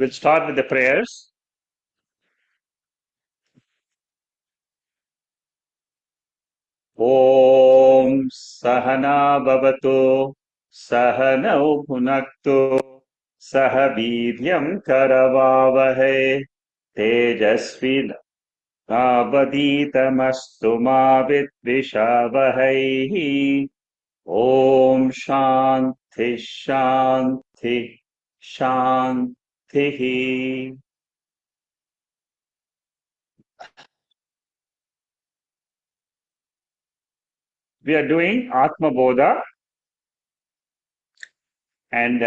We'll start with the prayers. Om Sahana Bhavatu Sahanau Bhunaktu Sahaviryam Karavavahe Tejasvi Navaditamastu Ma Vidvishavahai. Om Shanti Shanti Shanti. We are doing Atma Bodha, and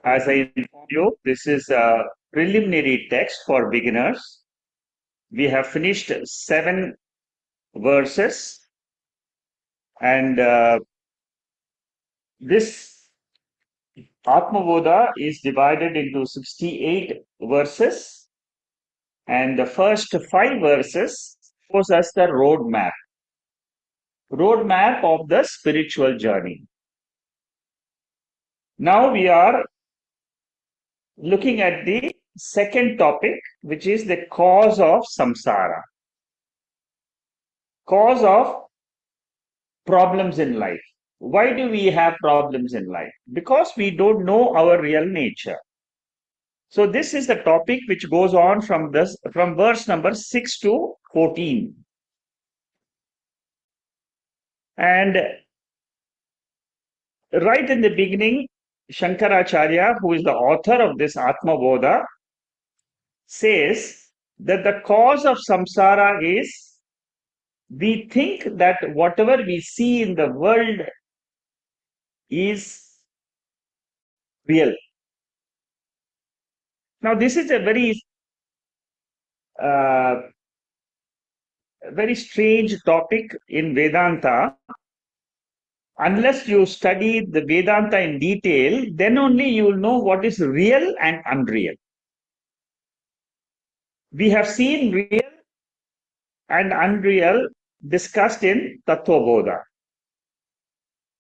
as I informed you, this is a preliminary text for beginners. We have finished 7 verses, and this Atma Bodha is divided into 68 verses, and the first 5 verses shows us the roadmap of the spiritual journey. Now we are looking at the second topic, which is the cause of samsara, cause of problems in life. Why do we have problems in life? Because we don't know our real nature. So this is the topic which goes on from verse number 6 to 14. And right in the beginning, Shankaracharya, who is the author of this Atma Bodha, says that the cause of samsara is we think that whatever we see in the world is real. Now, this is a very strange topic in Vedanta. Unless you study the Vedanta in detail, then only you will know what is real and unreal. We have seen real and unreal discussed in Tattva Bodha.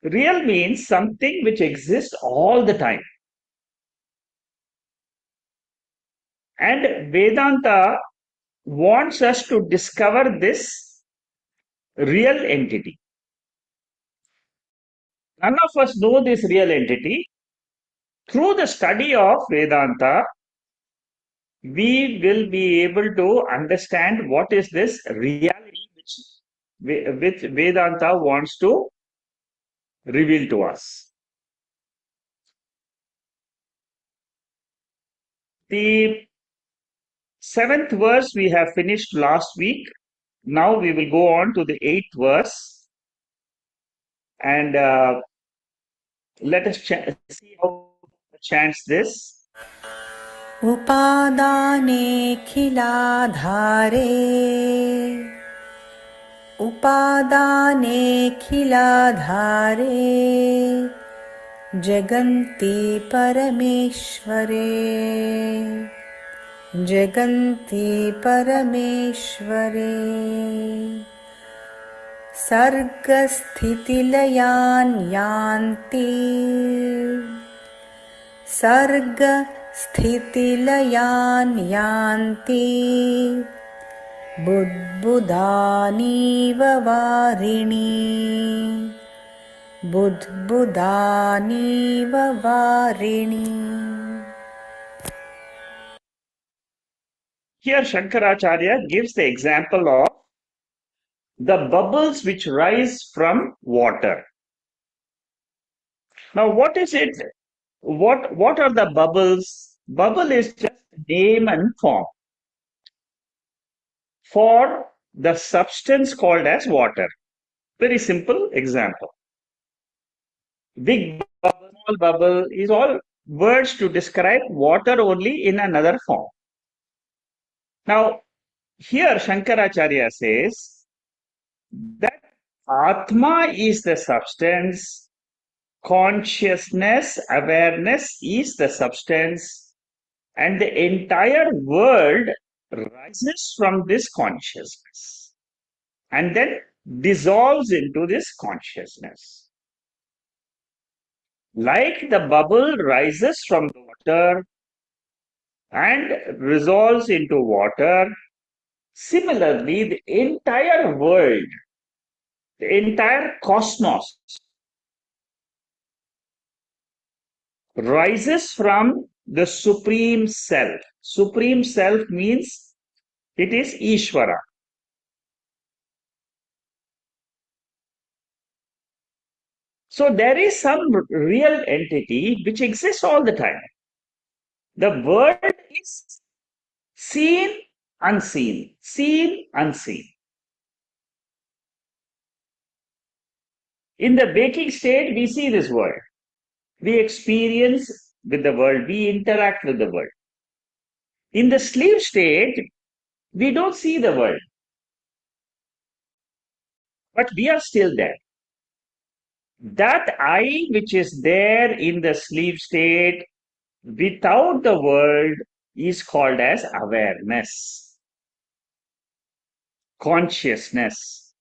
Real means something which exists all the time. And Vedanta wants us to discover this real entity. None of us know this real entity. Through the study of Vedanta, we will be able to understand what is this reality which Vedanta wants to reveal to us. The 7th verse we have finished last week. Now we will go on to the 8th verse, and let us see how it chants this. Upadane khiladhare jaganti parameshware sargasthitilayan yanti budbudaniva varini. Here Shankaracharya gives the example of the bubbles which rise from water. Now, what is it? What are the bubbles? Bubble is just name and form for the substance called as water. Very simple example. Big bubble, small bubble is all words to describe water only in another form. Now, here Shankaracharya says that Atma is the substance, consciousness, awareness is the substance, and the entire world rises from this consciousness and then dissolves into this consciousness. Like the bubble rises from the water and resolves into water. Similarly, the entire world, the entire cosmos rises from the Supreme Self. Supreme Self means it is Ishvara. So there is some real entity which exists all the time. The world is seen, unseen, seen, unseen. In the waking state, we see this world. We experience with the world, we interact with the world. In the sleep state, we don't see the world, but we are still there. That I which is there in the sleep state without the world is called as awareness, consciousness.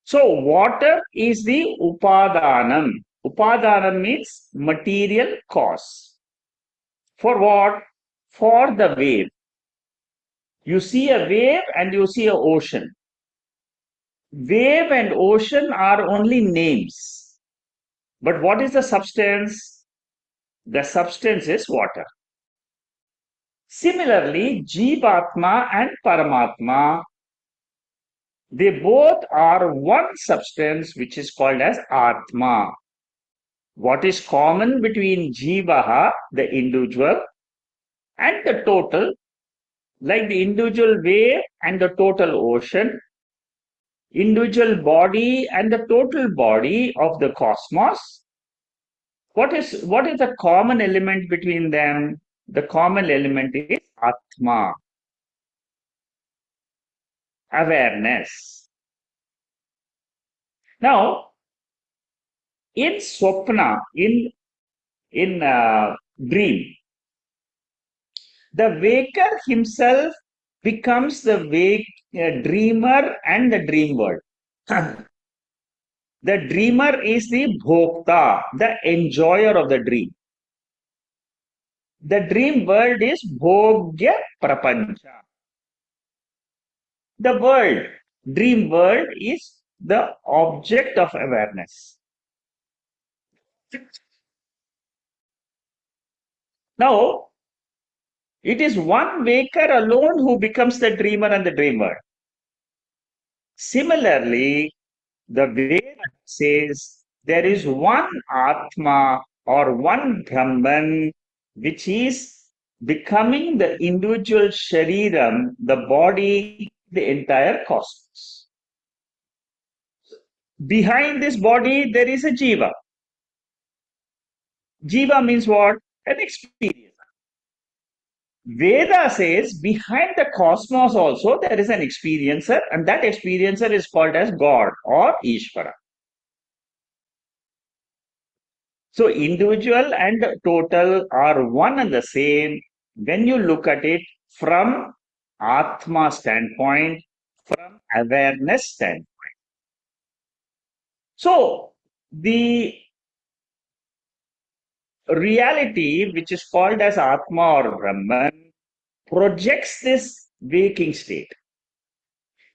So water is the upadanam. Upadanam means material cause. For what? For the wave. You see a wave and you see an ocean. Wave and ocean are only names. But what is the substance? The substance is water. Similarly, Jivatma and Paramatma, they both are one substance which is called as Atma. What is common between Jivaha, the individual, and the total, like the individual wave and the total ocean, individual body and the total body of the cosmos? What is the common element between them? The common element is Atma, awareness. Now, in Swapna, in dream, the waker himself becomes the dreamer and the dream world. The dreamer is the bhokta, the enjoyer of the dream. The dream world is bhogya prapancha. The world, dream world, is the object of awareness. Now, it is one waker alone who becomes the dreamer and the dreamer. Similarly, the Veda says there is one Atma or one Brahman which is becoming the individual Shariram, the body, the entire cosmos. Behind this body, there is a Jiva. Jiva means what? An experience. Veda says behind the cosmos also there is an experiencer, and that experiencer is called as God or Ishvara. So individual and total are one and the same when you look at it from Atma standpoint, from awareness standpoint. So the reality which is called as Atma or Brahman projects this waking state.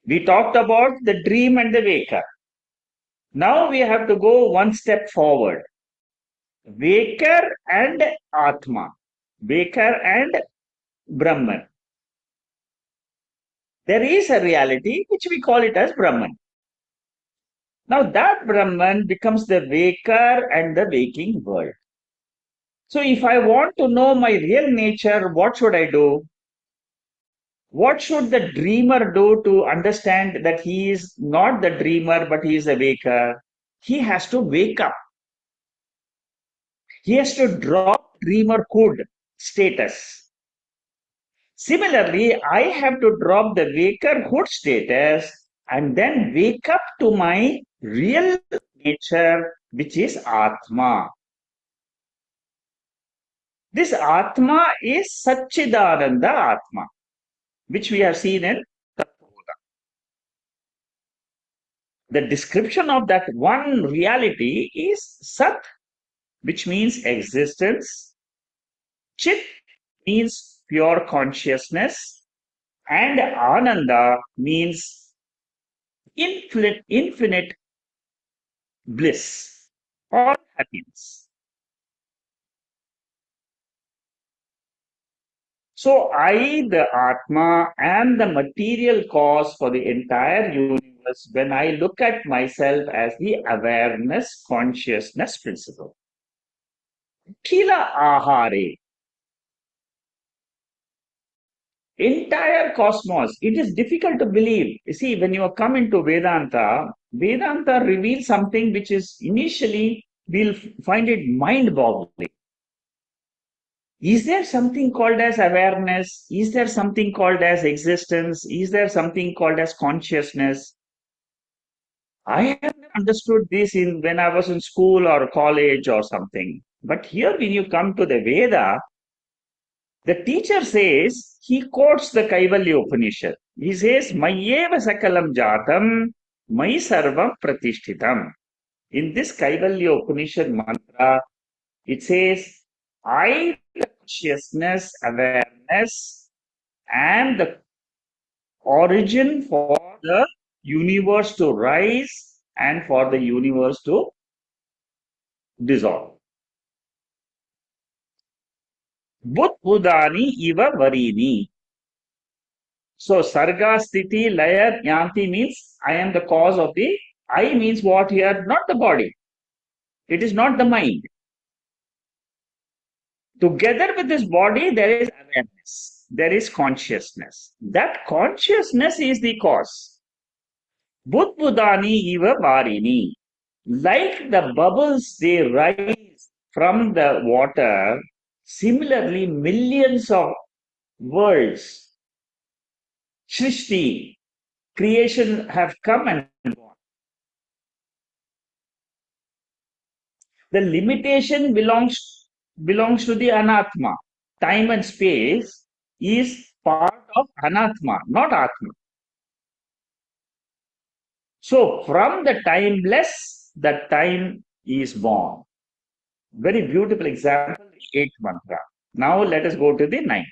We talked about the dream and the waker. Now we have to go one step forward. Waker and Atma, waker and Brahman. There is a reality which we call it as Brahman. Now that Brahman becomes the waker and the waking world. So if I want to know my real nature, what should I do? What should the dreamer do to understand that he is not the dreamer but he is the waker? He has to wake up. He has to drop dreamerhood status. Similarly, I have to drop the wakerhood status and then wake up to my real nature, which is Atma. This Atma is Satchidananda Atma, which we have seen in Atma Bodha. The description of that one reality is Sat, which means existence. Chit means pure consciousness. And Ananda means infinite bliss or happiness. So I, the Atma, am the material cause for the entire universe when I look at myself as the awareness, consciousness principle. Kila ahare, entire cosmos. It is difficult to believe. You see, when you come into Vedanta, Vedanta reveals something which is initially, we'll find it mind-boggling. Is there something called as awareness? Is there something called as existence? Is there something called as consciousness? I have never understood this in when I was in school or college or something. But here, when you come to the Veda, the teacher says, he quotes the Kaivalya Upanishad. He says, Mayeva Sakalam Jatam, Mai Sarvam Pratishtitam. In this Kaivalya Upanishad mantra, it says, I, the consciousness, awareness, and the origin for the universe to rise and for the universe to dissolve. Budbudani iva varini. So sarga, sthiti, laya, yanti means I am the cause of the I means what here? Not the body. It is not the mind. Together with this body, there is awareness. There is consciousness. That consciousness is the cause. Budbudani iva varini. Like the bubbles, they rise from the water. Similarly, millions of worlds, Srishti, creation have come and gone. The limitation belongs to the anatma. Time and space is part of anatma, not atma. So from the timeless, the time is born. Very beautiful example, the eighth mantra. Now let us go to the ninth.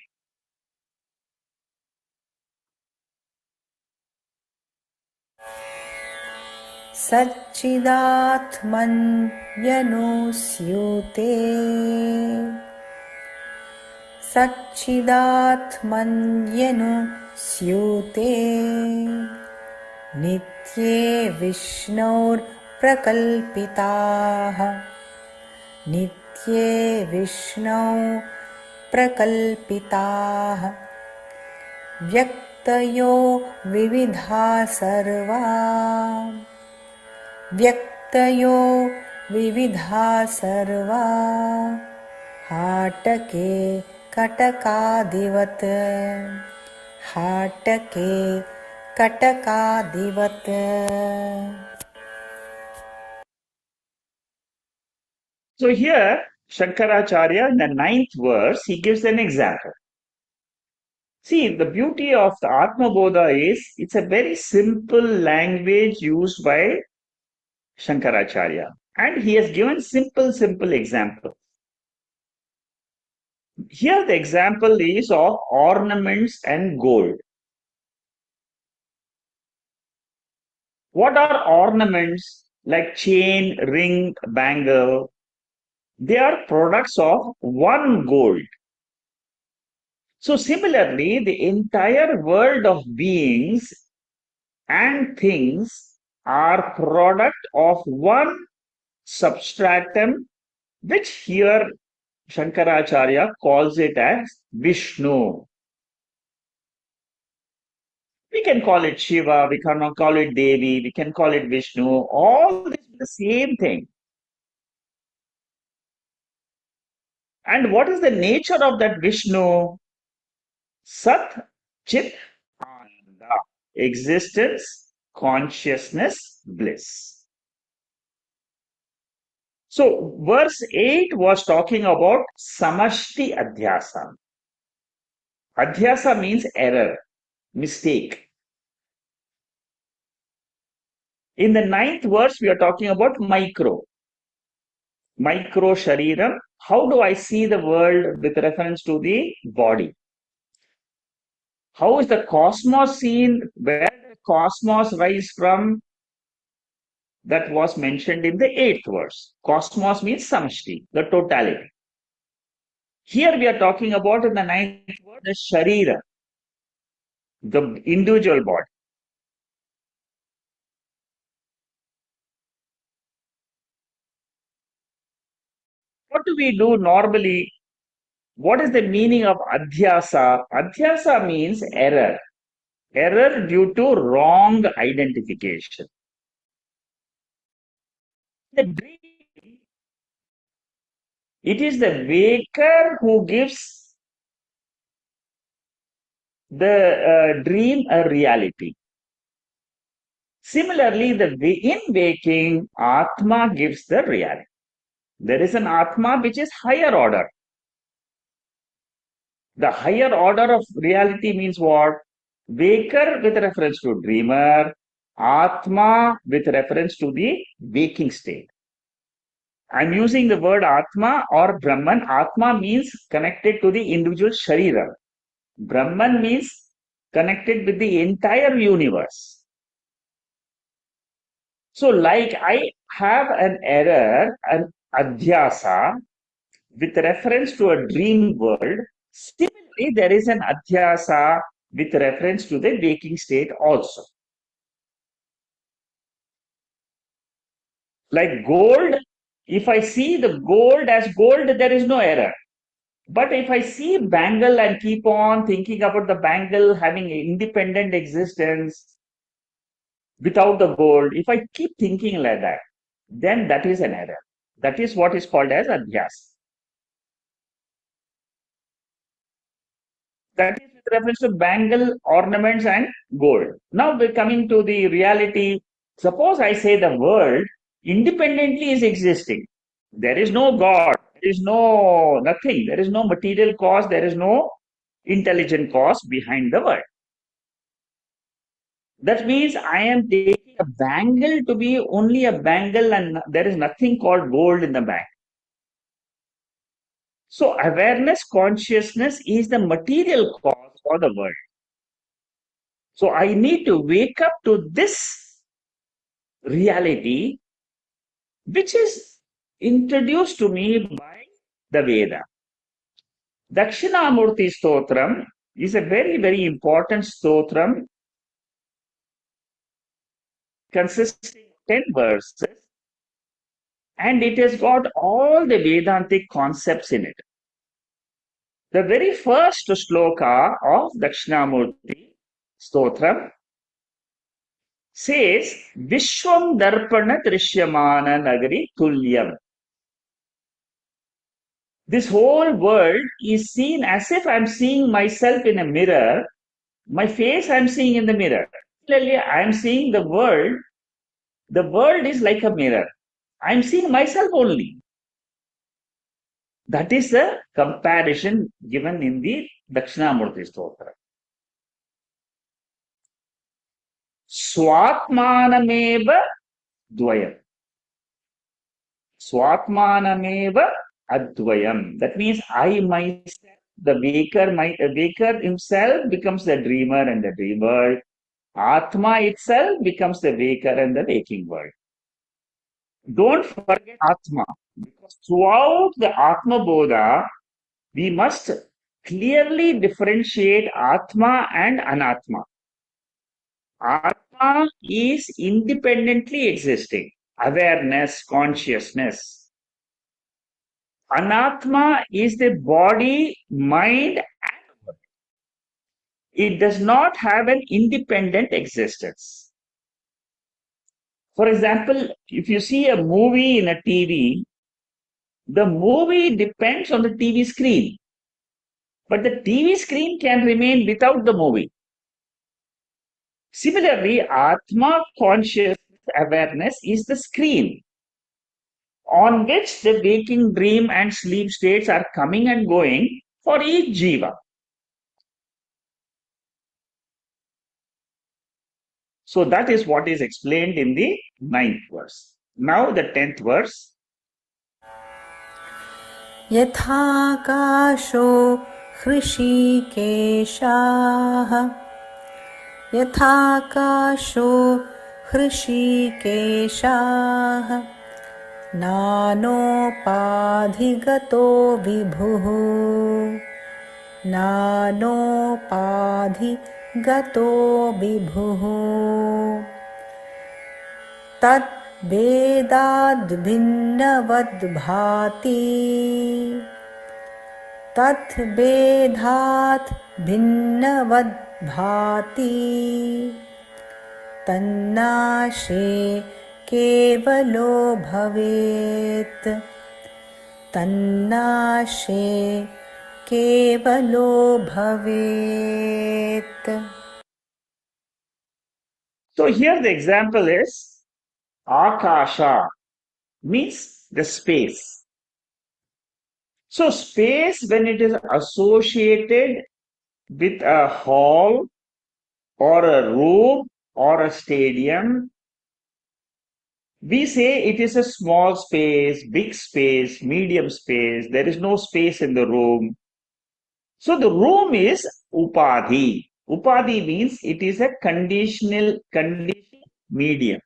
सच्चिदात्मन्यनुस्यूते सच्चिदात्मन्यनुस्यूते नित्ये विष्णोर्प्रकल्पिताः नित्ये विष्णौ प्रकल्पिताः व्यक्तयो विविधा सर्वा व्यक्तयो विविधा सर्वा हाटके कटकादिवत् हाटके कटकादिवत्. So here, Shankaracharya in the ninth verse, he gives an example. See, the beauty of the Atma Bodha is it's a very simple language used by Shankaracharya. And he has given simple example. Here the example is of ornaments and gold. What are ornaments like chain, ring, bangle? They are products of one gold. So similarly, the entire world of beings and things are product of one substratum, which here Shankaracharya calls it as Vishnu. We can call it Shiva, we can call it Devi, we can call it Vishnu, all this is the same thing. And what is the nature of that Vishnu? Sat, Chit, Ananda. Existence, consciousness, bliss. So, verse 8 was talking about Samashti Adhyasa. Adhyasa means error, mistake. In the ninth verse, we are talking about micro. micro shariram. How do I see the world with reference to the body? How is the cosmos seen? Where the cosmos rise from? That was mentioned in the 8th verse. Cosmos means samshti, the totality. Here we are talking about in the 9th verse, the sharira, the individual body. What do we do normally? What is the meaning of adhyasa? Adhyasa means error. Error due to wrong identification. The dream, it is the waker who gives the dream a reality. Similarly, in waking, Atma gives the reality. There is an Atma which is higher order. The higher order of reality means what? Waker with reference to dreamer, Atma with reference to the waking state. I'm using the word Atma or Brahman. Atma means connected to the individual Sharira. Brahman means connected with the entire universe. So, like I have an error, an adhyasa, with reference to a dream world, similarly, there is an adhyasa with reference to the waking state also. Like gold, if I see the gold as gold, there is no error. But if I see bangle and keep on thinking about the bangle having independent existence without the gold, if I keep thinking like that, then that is an error. That is what is called as adhyasa. That is with reference to bangle, ornaments, and gold. Now we're coming to the reality. Suppose I say the world independently is existing. There is no God, there is no nothing, there is no material cause, there is no intelligent cause behind the world. That means I am taking a bangle to be only a bangle and there is nothing called gold in the bank. So awareness, consciousness is the material cause for the world. So I need to wake up to this reality, which is introduced to me by the Veda. Dakshinamurti Stotram is a very, very important stotram consisting of 10 verses, and it has got all the Vedantic concepts in it. The very first sloka of Dakshinamurti Stotram says, Vishwam Darpana Trishyamana Nagari Tulyam. This whole world is seen as if I'm seeing myself in a mirror. My face I'm seeing in the mirror. Clearly, I'm seeing the world. The world is like a mirror. I'm seeing myself only. That is the comparison given in the Dakshinamurti Stotra. Swatmanameva dvayam. Swatmanameva advayam. That means I myself, the waker himself becomes the dreamer and the dream world. Atma itself becomes the waker and the waking world. Don't forget Atma, because throughout the Atma Bodha, we must clearly differentiate Atma and Anatma. Atma is independently existing, awareness, consciousness. Anatma is the body, mind, and body. It does not have an independent existence. For example, if you see a movie in a TV, the movie depends on the TV screen, but the TV screen can remain without the movie. Similarly, Atma conscious awareness is the screen on which the waking, dream, and sleep states are coming and going for each jiva. So that is what is explained in the 9th verse. Now the 10th verse. यथाकाशो हृषीकेशाः यथाकाशो हृषीकेशाः नानोपाधिगतो विभुः नानोपाधिगतो विभुः तद्भेदाद्भिन्नवद्भाति तद्भेदात् भिन्नवद्भाति तन्नाशे केवलो भवेत् तन्नाशे केवलो भवेत्. So here the example is Akasha, means the space. So space, when it is associated with a hall or a room or a stadium, we say it is a small space, big space, medium space. There is no space in the room. So the room is upadhi. Upadhi means it is a conditional medium.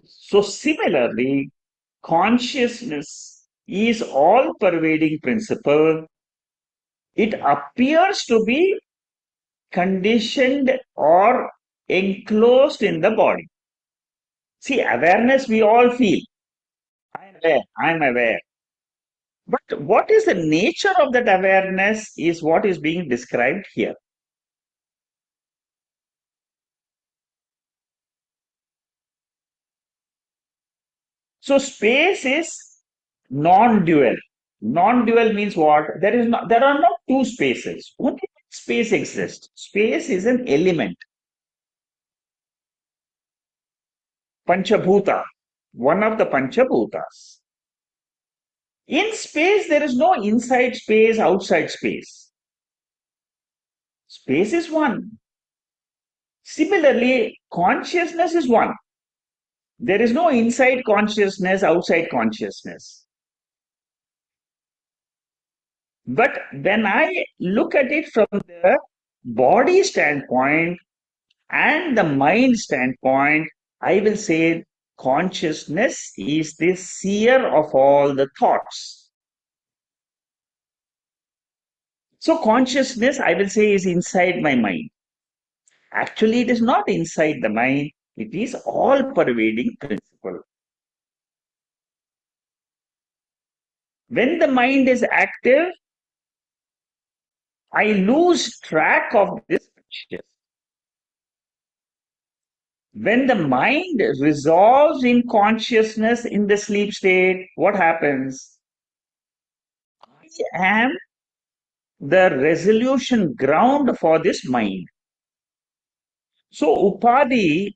So similarly, consciousness is all-pervading principle. It appears to be conditioned or enclosed in the body. See, awareness we all feel. I am aware. But what is the nature of that awareness is what is being described here. So space is non-dual. Non-dual means what? There are not two spaces. Only one space exists. Space is an element. Panchabhuta, one of the Panchabhutas. In space, there is no inside space, outside space. Space is one. Similarly, consciousness is one. There is no inside consciousness, outside consciousness. But when I look at it from the body standpoint and the mind standpoint, I will say consciousness is the seer of all the thoughts. So consciousness, I will say, is inside my mind. Actually, it is not inside the mind. It is all-pervading principle. When the mind is active, I lose track of this consciousness. When the mind resolves in consciousness in the sleep state, what happens? I am the resolution ground for this mind. So upadhi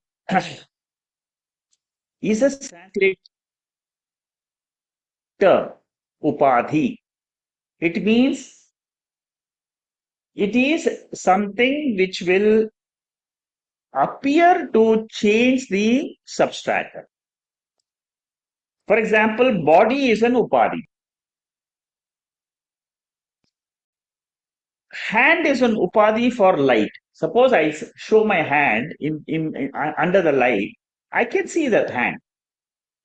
is a Sanskrit term, upadhi. It means it is something which will appear to change the substrata. For example, body is an upadhi. Hand is an upadhi for light. Suppose I show my hand under the light, I can see that hand.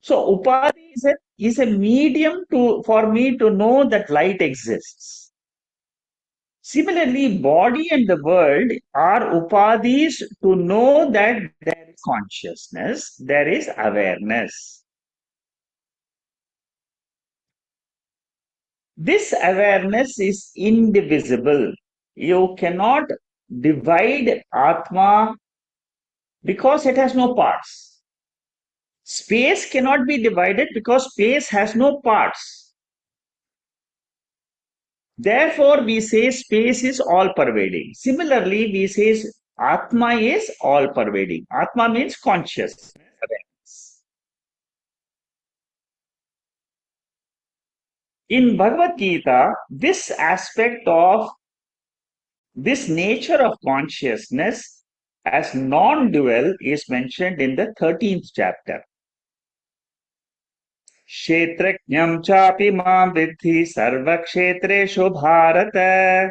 So upadhi is a medium for me to know that light exists. Similarly, body and the world are upadhis to know that there is consciousness, there is awareness. This awareness is indivisible. You cannot divide Atma because it has no parts. Space cannot be divided because space has no parts. Therefore, we say space is all-pervading. Similarly, we say Atma is all-pervading. Atma means consciousness, awareness. In Bhagavad Gita, this aspect of this nature of consciousness as non-dual is mentioned in the 13th chapter. Kshetrajnam chapi mam vidhi sarvakshetreshu bharata.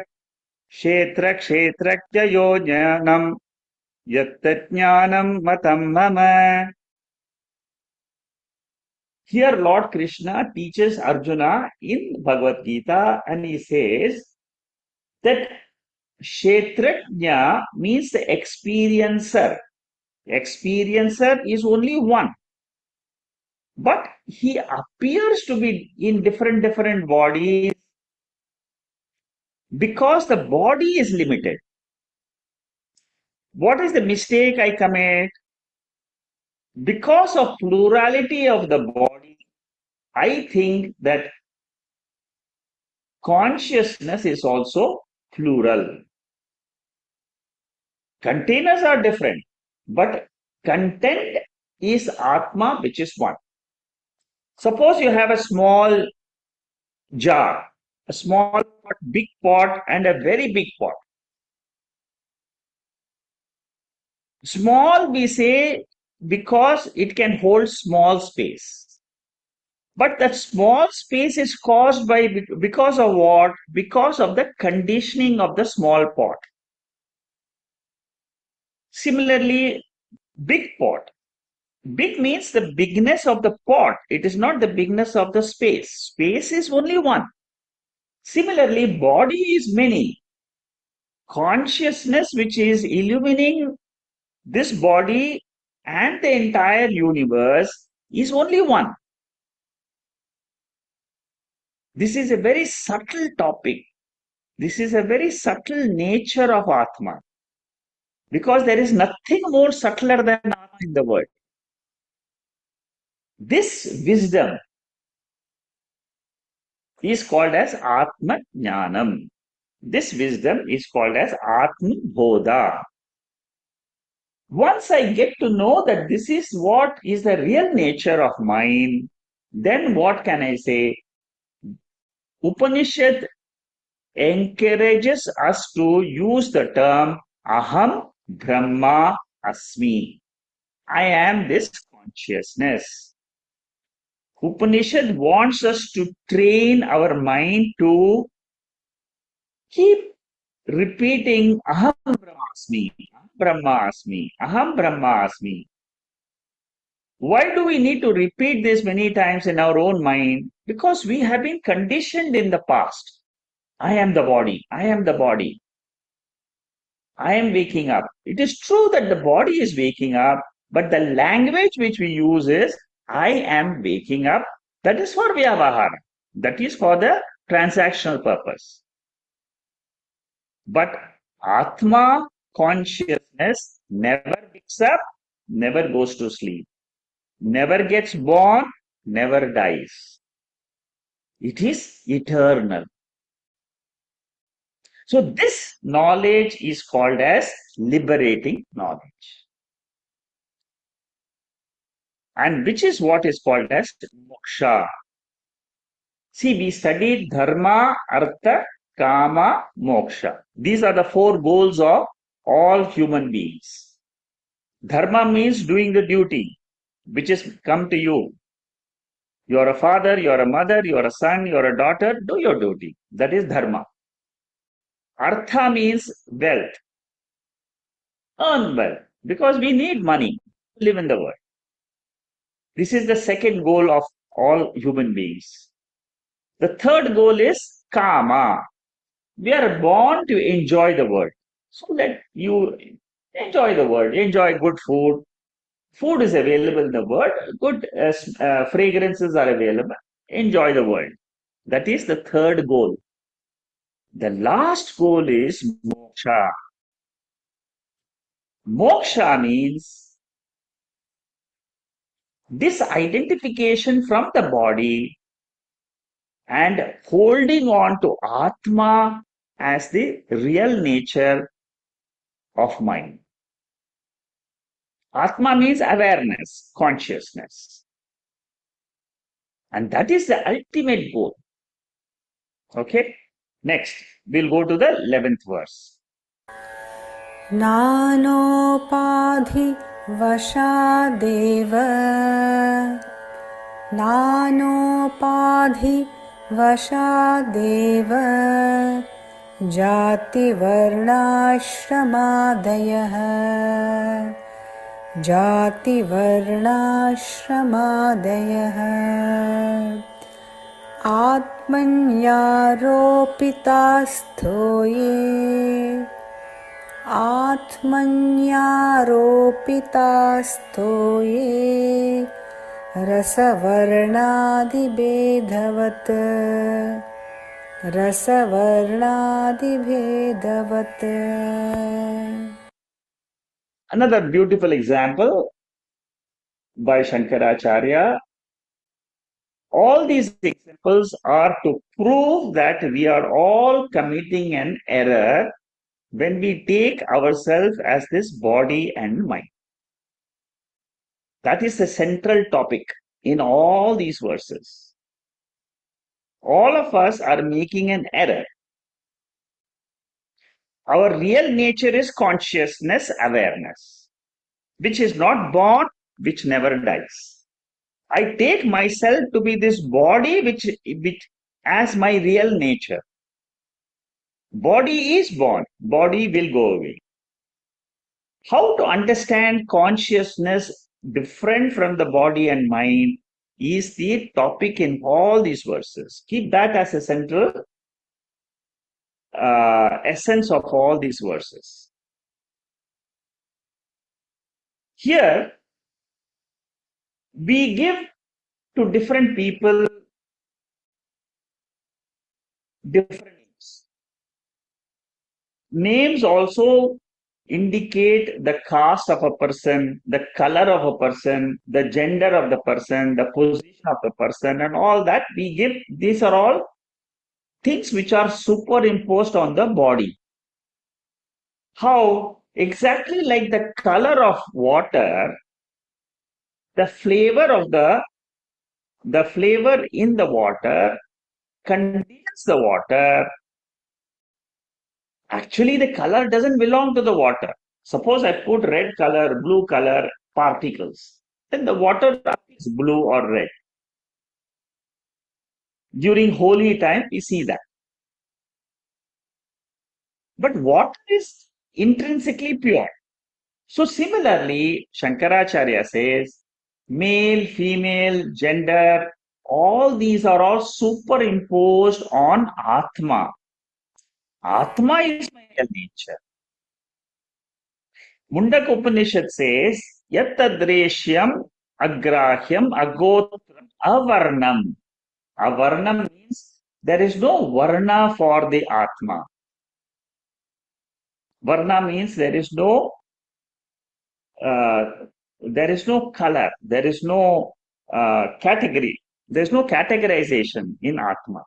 Kshetra kshetrajyo jnanam yatta jnanam matam mama. Here Lord Krishna teaches Arjuna in Bhagavad Gita and he says that Kshetrajna means the experiencer. Experiencer is only one. But he appears to be in different bodies because the body is limited. What is the mistake I commit? Because of plurality of the body, I think that consciousness is also plural. Containers are different, but content is Atma, which is one. Suppose you have a small jar, a small pot, big pot, and a very big pot. Small, we say, because it can hold small space. But that small space is caused by, because of what? Because of the conditioning of the small pot. Similarly, big pot. Big means the bigness of the pot. It is not the bigness of the space. Space is only one. Similarly, body is many. Consciousness, which is illumining this body and the entire universe, is only one. This is a very subtle topic. This is a very subtle nature of Atma. Because there is nothing more subtler than Atma in the world. This wisdom is called as Atma Jnanam. This wisdom is called as Atma Bodha. Once I get to know that this is what is the real nature of mind, then what can I say? Upanishad encourages us to use the term Aham Brahma Asmi. I am this consciousness. Upanishad wants us to train our mind to keep repeating Aham Brahmasmi, Aham Brahmasmi, Aham Brahmasmi. Why do we need to repeat this many times in our own mind? Because we have been conditioned in the past. I am the body, I am the body. I am waking up. It is true that the body is waking up, but the language which we use is I am waking up. That is for Vyavahara. That is for the transactional purpose. But Atma consciousness never wakes up, never goes to sleep, never gets born, never dies. It is eternal. So this knowledge is called as liberating knowledge. And which is what is called as moksha. See, we studied dharma, artha, kama, moksha. These are the four goals of all human beings. Dharma means doing the duty, which is come to you. You are a father, you are a mother, you are a son, you are a daughter, do your duty. That is dharma. Artha means wealth. Earn wealth, because we need money to live in the world. This is the second goal of all human beings. The third goal is kama. We are born to enjoy the world. So let you enjoy the world, enjoy good food. Food is available in the world, good fragrances are available. Enjoy the world. That is the third goal. The last goal is moksha. Moksha means disidentification from the body and holding on to Atma as the real nature of mind. Atma means awareness, consciousness. And that is the ultimate goal. Okay? Next, we'll go to the 11th verse. नानोपाधि वशादेव नानोपाधिवशादेव जातिवर्णाश्रमादयः जातिवर्णाश्रमादयः आत्मन्यारोपितास्थो ये आत्मन्यारोपितास्थो ये रसवर्णादिभेदवत् रसवर्णादिभेदवत्. Another beautiful example by Shankaracharya. All these examples are to prove that we are all committing an error when we take ourselves as this body and mind. That is the central topic in all these verses. All of us are making an error. Our real nature is consciousness, awareness, which is not born, which never dies. I take myself to be this body which as my real nature. Body is born, body will go away. How to understand consciousness different from the body and mind is the topic in all these verses. Keep that as a central essence of all these verses. Here, we give to different people different names. Names also indicate the caste of a person, the color of a person, the gender of the person, the position of the person, and all that we give. These are all things which are superimposed on the body. How? Exactly like the color of water, the flavor of the flavor in the water contains the water. Actually, the color doesn't belong to the water. Suppose I put red color, blue color particles, then the water is blue or red. During holy time, we see that. But water is intrinsically pure. So similarly, Shankaracharya says, male, female, gender, all these are all superimposed on Atma. Atma is my real nature. Mundaka Upanishad says, Yattadreshyam agrahyam agotram avarnam. Avarnam means there is no varna for the Atma. Varna means there is no color, there is no category, there is no categorization in Atma.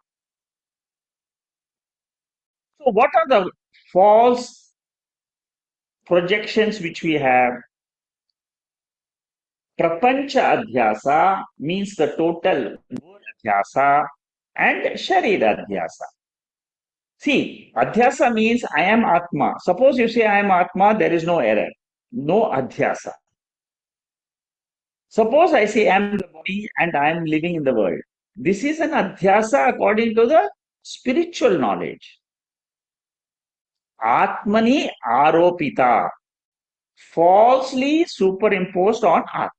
So, what are the false projections which we have? Prapancha adhyasa means the total adhyasa and sharira adhyasa. See, adhyasa means I am Atma. Suppose you say I am Atma, there is no error, no adhyasa. Suppose I say I am the body and I am living in the world. This is an adhyasa according to the spiritual knowledge. Atmani aropita, falsely superimposed on Atma.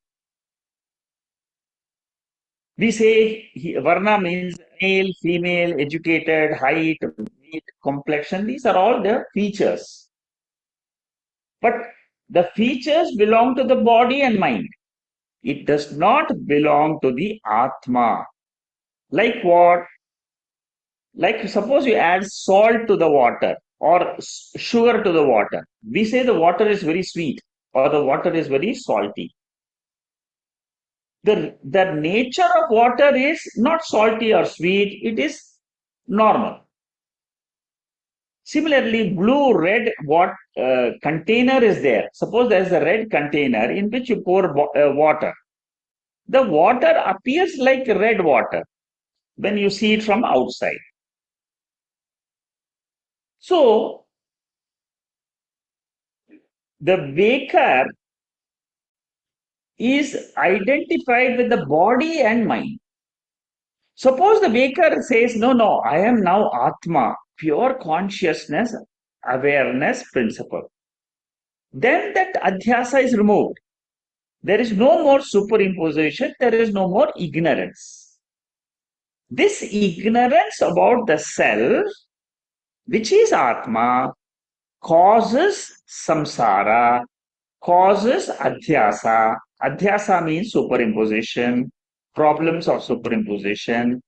We say Varna means male, female, educated, height, weight, complexion. These are all the features. But the features belong to the body and mind. It does not belong to the Atma. Like what? Like suppose you add salt to the water or sugar to the water. We say the water is very sweet or the water is very salty. The nature of water is not salty or sweet, it is normal. Similarly, blue, red, what container is there? Suppose there is a red container in which you pour water. The water appears like red water when you see it from outside. So, the baker is identified with the body and mind. Suppose the waker says, no, I am now Atma, pure consciousness, awareness principle. Then that adhyasa is removed. There is no more superimposition, there is no more ignorance. This ignorance about the self, which is Atma, causes samsara, causes adhyasa. Adhyasa means superimposition, problems of superimposition.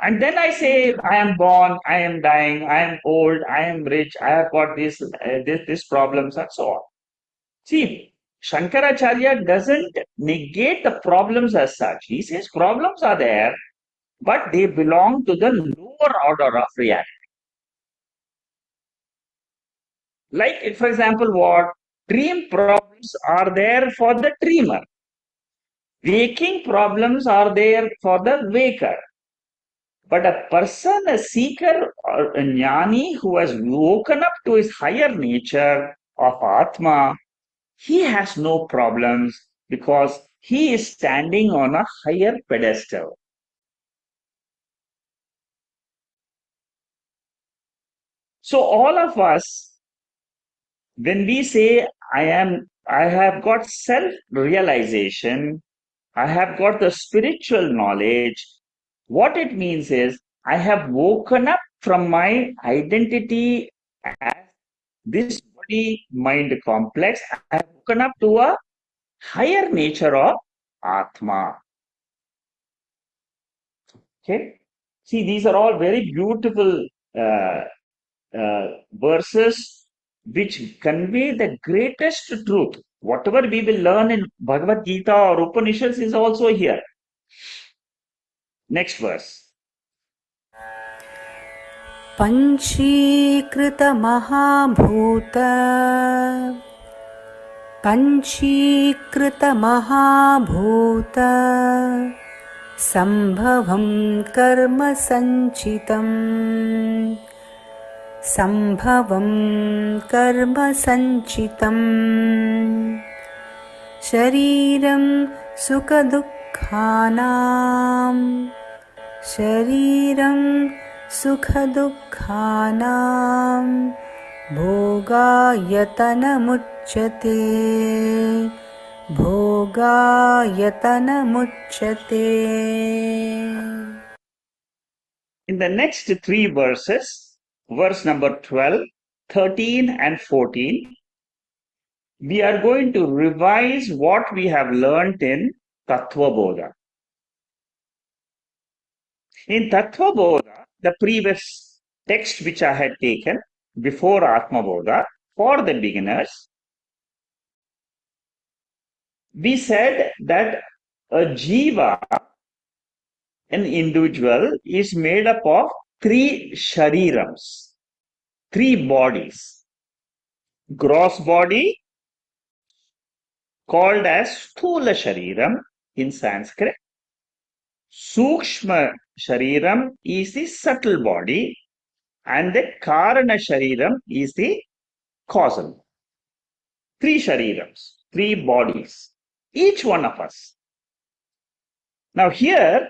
And then I say, I am born, I am dying, I am old, I am rich, I have got this problems, and so on. See, Shankaracharya doesn't negate the problems as such. He says problems are there, but they belong to the lower order of reality. Like, for example, what? Dream problems are there for the dreamer. Waking problems are there for the waker. But a person, a seeker, or a jnani who has woken up to his higher nature of Atma, he has no problems because he is standing on a higher pedestal. So all of us, when we say, I have got self-realization, I have got the spiritual knowledge, what it means is, I have woken up from my identity as this body-mind complex. I have woken up to a higher nature of Atma. Okay? See, these are all very beautiful verses which convey the greatest truth. Whatever we will learn in Bhagavad Gita or Upanishads is also here. Next verse. पञ्चीकृतमहाभूत सम्भवं कर्म सञ्चितम् शरीरं सुखदुःखानां भोगायतनमुच्यते. In the next three verses, verse number 12, 13 and 14, we are going to revise what we have learnt in Atma Bodha. In Atma Bodha, the previous text which I had taken before Atma Bodha, for the beginners, we said that a jiva, an individual, is made up of three sharirams, three bodies. Gross body, called as Sthula Shariram in Sanskrit. Sukshma Shariram is the subtle body, and the Karana Shariram is the causal. Three Sharirams, three bodies, each one of us. Now here,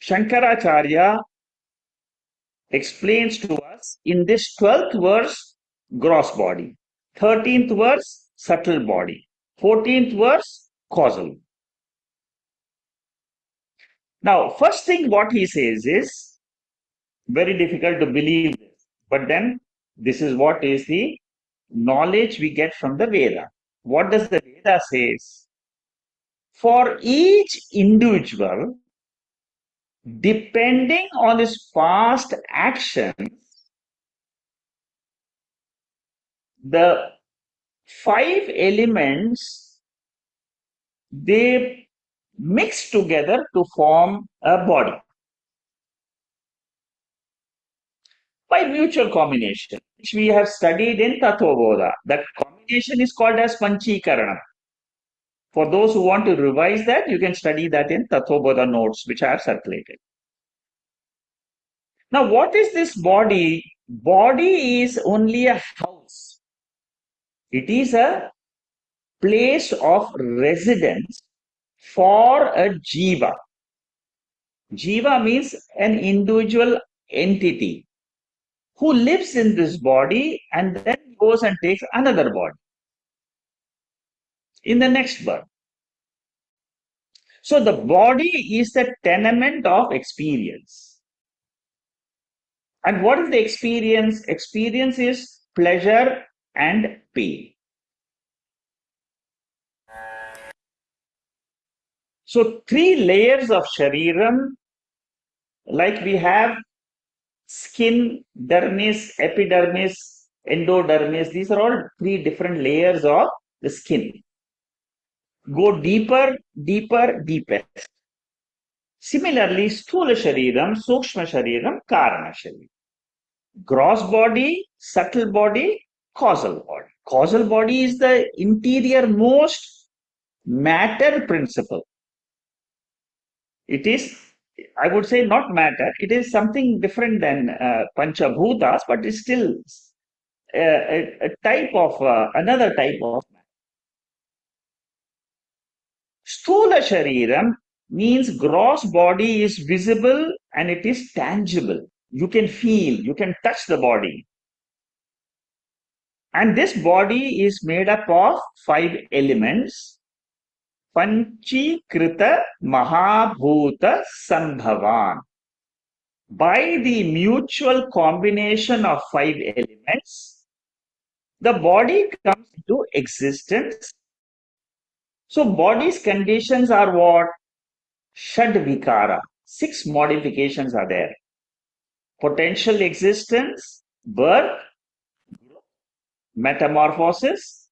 Shankaracharya explains to us in this 12th verse, gross body, 13th verse, subtle body, 14th verse, causal. Now, first thing what he says is very difficult to believe this, but then this is what is the knowledge we get from the Veda. What does the Veda says? For each individual, depending on his past actions, the five elements, they mix together to form a body by mutual combination, which we have studied in Atma Bodha. That combination is called as Panchikaranam. For those who want to revise that, you can study that in Atma Bodha notes, which I have circulated. Now, what is this body? Body is only a house. It is a place of residence for a jiva. Jiva means an individual entity who lives in this body and then goes and takes another body in the next birth. So the body is the tenement of experience. And what is the experience? Experience is pleasure and pain. So three layers of shariram, like we have skin, dermis, epidermis, endodermis. These are all three different layers of the skin. Go deeper, deeper, deepest. Similarly, sthula shariram, sukshma shariram, karana shariram. Gross body, subtle body, causal body. Causal body is the interior most matter principle. It is, I would say, not matter. It is something different than panchabhutas, but it's still a type of, another type of matter. Sthula shariram means gross body is visible and it is tangible. You can feel, you can touch the body. And this body is made up of 5 elements. Panchikrita Mahabhuta Sambhavan. By the mutual combination of 5 elements, the body comes into existence. So body's conditions are what? Shad Vikara. 6 modifications are there. Potential existence, birth, metamorphosis,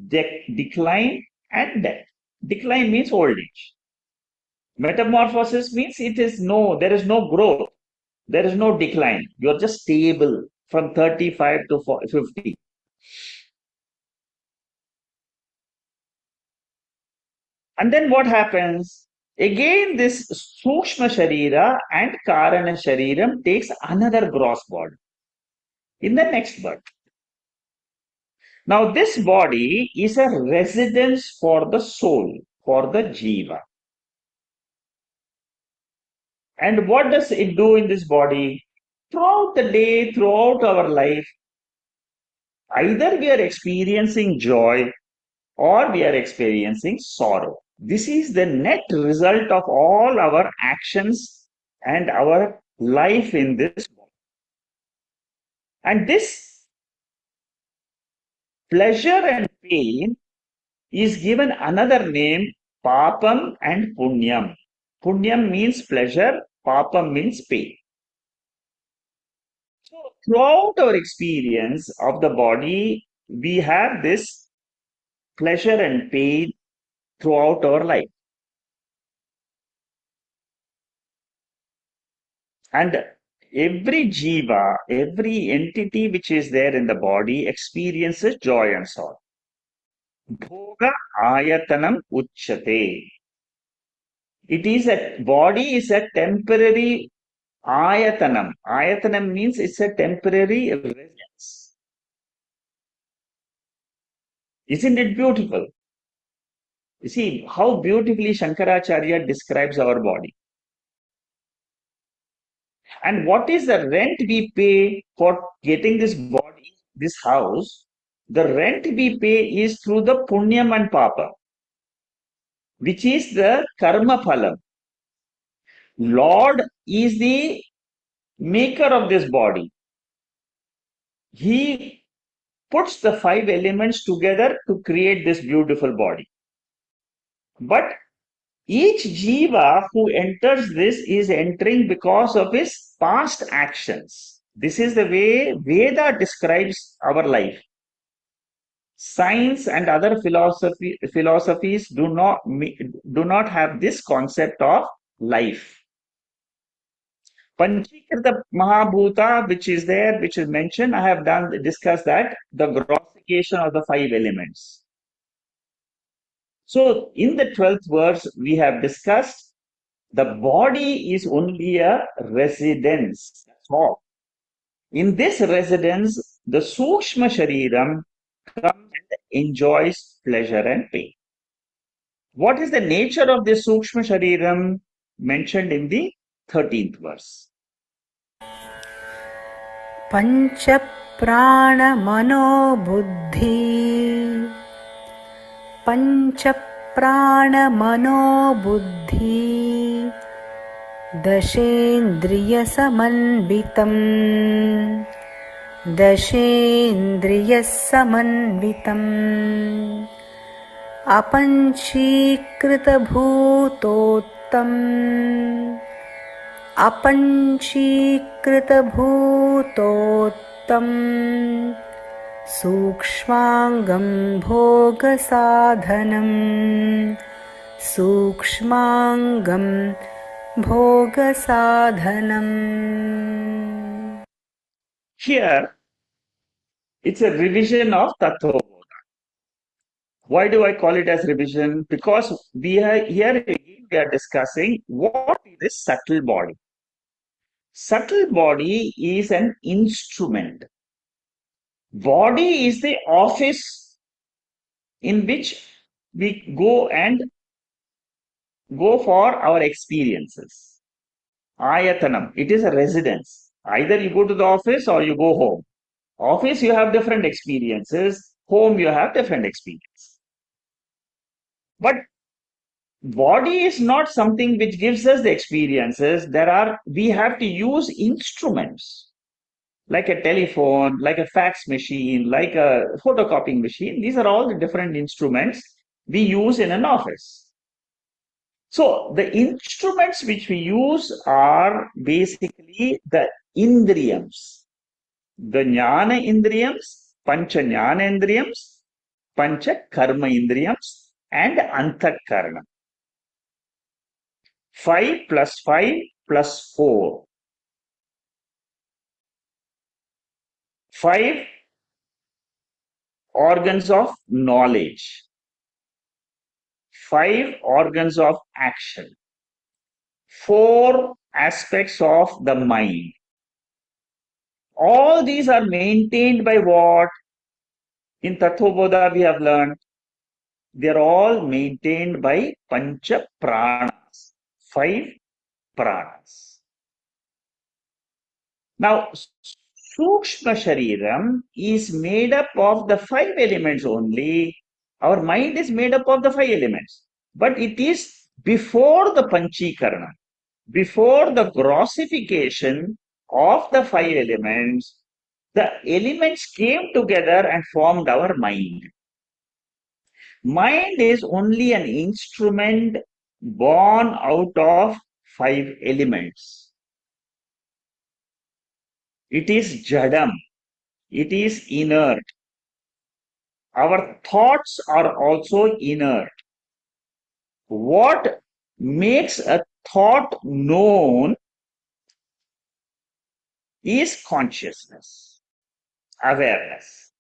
decline, and death. Decline means old age. Metamorphosis means there is no growth. There is no decline. You're just stable from 35 to 50. And then what happens? Again, this Sukshma Sharira and Karana Shariram takes another gross body in the next birth. Now, this body is a residence for the soul, for the jiva. And what does it do in this body? Throughout the day, throughout our life, either we are experiencing joy or we are experiencing sorrow. This is the net result of all our actions and our life in this body. And this pleasure and pain is given another name, papam and punyam. Punyam means pleasure, papam means pain. So throughout our experience of the body, we have this pleasure and pain throughout our life. And every jiva, every entity which is there in the body experiences joy and sorrow. Bhoga ayatanam uchyate. Body is a temporary ayatanam. Ayatanam means it's a temporary residence. Isn't it beautiful? You see how beautifully Shankaracharya describes our body. And what is the rent we pay for getting this body, this house? The rent we pay is through the punyam and papa, which is the karma phalam. Lord is the maker of this body. He puts the 5 elements together to create this beautiful body. But each jiva who enters this is entering because of his past actions. This is the way Veda describes our life. Science and other philosophies do not have this concept of life. Panchikrita Mahabhuta, which is there, which is mentioned, I have discussed that, the grossification of the 5 elements. So in the 12th verse, we have discussed the body is only a residence. That's all. In this residence, the Sukshma Shariram comes and enjoys pleasure and pain. What is the nature of this Sukshma Shariram mentioned in the 13th verse? पञ्चप्राणमनोबुद्धि पञ्चप्राणमनोबुद्धि दशेन्द्रियसमन्वितम् दशेन्द्रियसमन्वितम् अपञ्चीकृतभूतोत्तम् अपञ्चीकृतभूतोत्तम् सूक्ष्माङ्गं भोगसाधनम् सूक्ष्माङ्गं भोगसाधनम्. Here, it's a revision of Tattva Bodha. Why do I call it as revision? Because we are here again, we are discussing what is this subtle body. Subtle body is an instrument. Body is the office in which we go for our experiences. Ayatanam, it is a residence. Either you go to the office or you go home. Office, you have different experiences. Home, you have different experiences. But body is not something which gives us the experiences. We have to use instruments like a telephone, like a fax machine, like a photocopying machine. These are all the different instruments we use in an office. So the instruments which we use are basically the indriyams. The jnana indriyams, pancha jnana indriyams, pancha karma indriyams, and antakarana. 5 plus 5 plus 4. 5 organs of knowledge. 5 organs of action. 4 aspects of the mind. All these are maintained by what? In Tattva Bodha we have learned. They are all maintained by Pancha Pranas. 5 pranas. Now, Sukshma Shariram is made up of the 5 elements only. Our mind is made up of the 5 elements. But it is before the Panchikarana, before the grossification of the 5 elements, the elements came together and formed our mind. Mind is only an instrument born out of 5 elements. It is jadam. It is inert. Our thoughts are also inert. What makes a thought known is consciousness, awareness.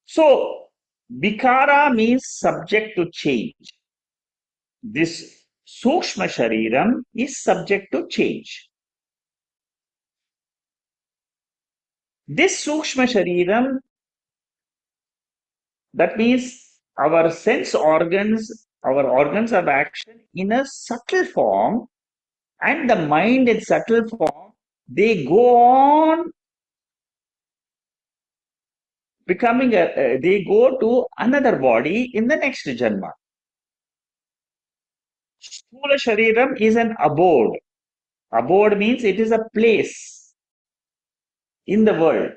So, vikara means subject to change. This Sukshma Shariram is subject to change. This Sukshma Shariram, that means our sense organs, our organs of action in a subtle form, and the mind in subtle form, they go on becoming they go to another body in the next janma. Sthula Shariram is an abode. Abode means it is a place in the world.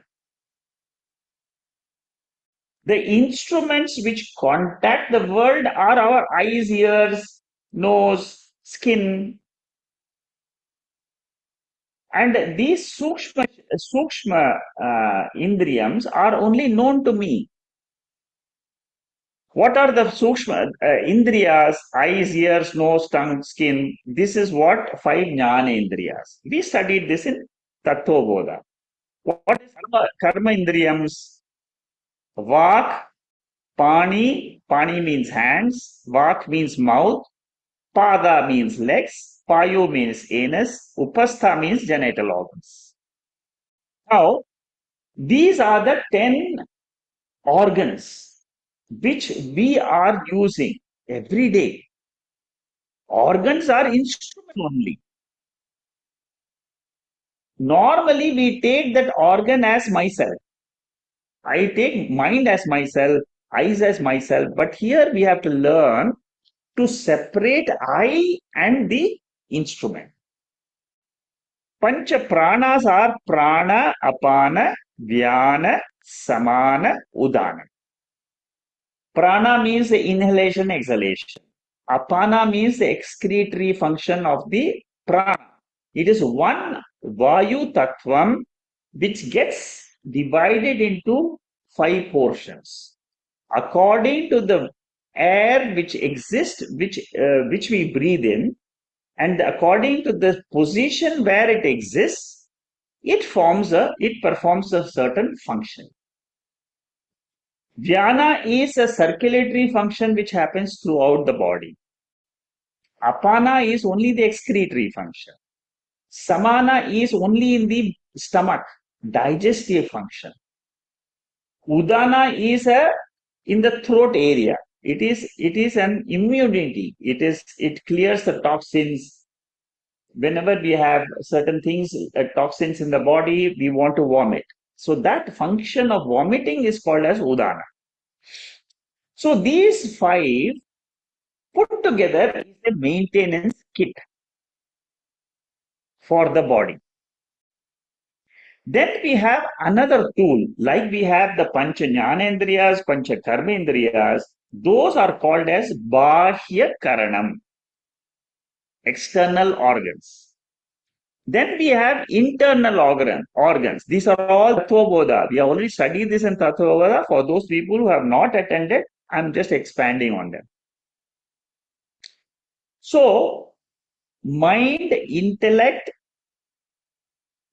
The instruments which contact the world are our eyes, ears, nose, skin. And these sukshma indriyams are only known to me. What are the sukshma indriyas? Eyes, ears, nose, tongue, skin. This is what 5 jnana indriyas. We studied this in Tattva Bodha. What is karma indriyams? Vak, pani means hands, vak means mouth, pada means legs, payu means anus, upastha means genital organs. Now, these are the 10 organs which we are using every day. Organs are instruments only. Normally, we take that organ as myself. I take mind as myself, eyes as myself. But here we have to learn to separate I and the instrument. Pancha pranas are prana, apana, vyana, samana, udana. Prana means the inhalation, exhalation. Apana means the excretory function of the prana. It is one Vayu Tattvam which gets divided into 5 portions. According to the air which exists, which we breathe in, and according to the position where it exists, it performs a certain function. Vyana is a circulatory function which happens throughout the body. Apana is only the excretory function. Samana is only in the stomach, digestive function. Udana is in the throat area. It is an immunity. It clears the toxins. Whenever we have certain things, toxins in the body, we want to vomit. So that function of vomiting is called as udana. So these 5 put together is a maintenance kit for the body. Then we have another tool, like we have the Pancha Jnanendriyas, Pancha Karmendriyas. Those are called as Bahya Karanam, external organs. Then we have internal organs. These are all Atma Bodha. We have already studied this in Atma Bodha. For those people who have not attended, I'm just expanding on them. So, mind, intellect,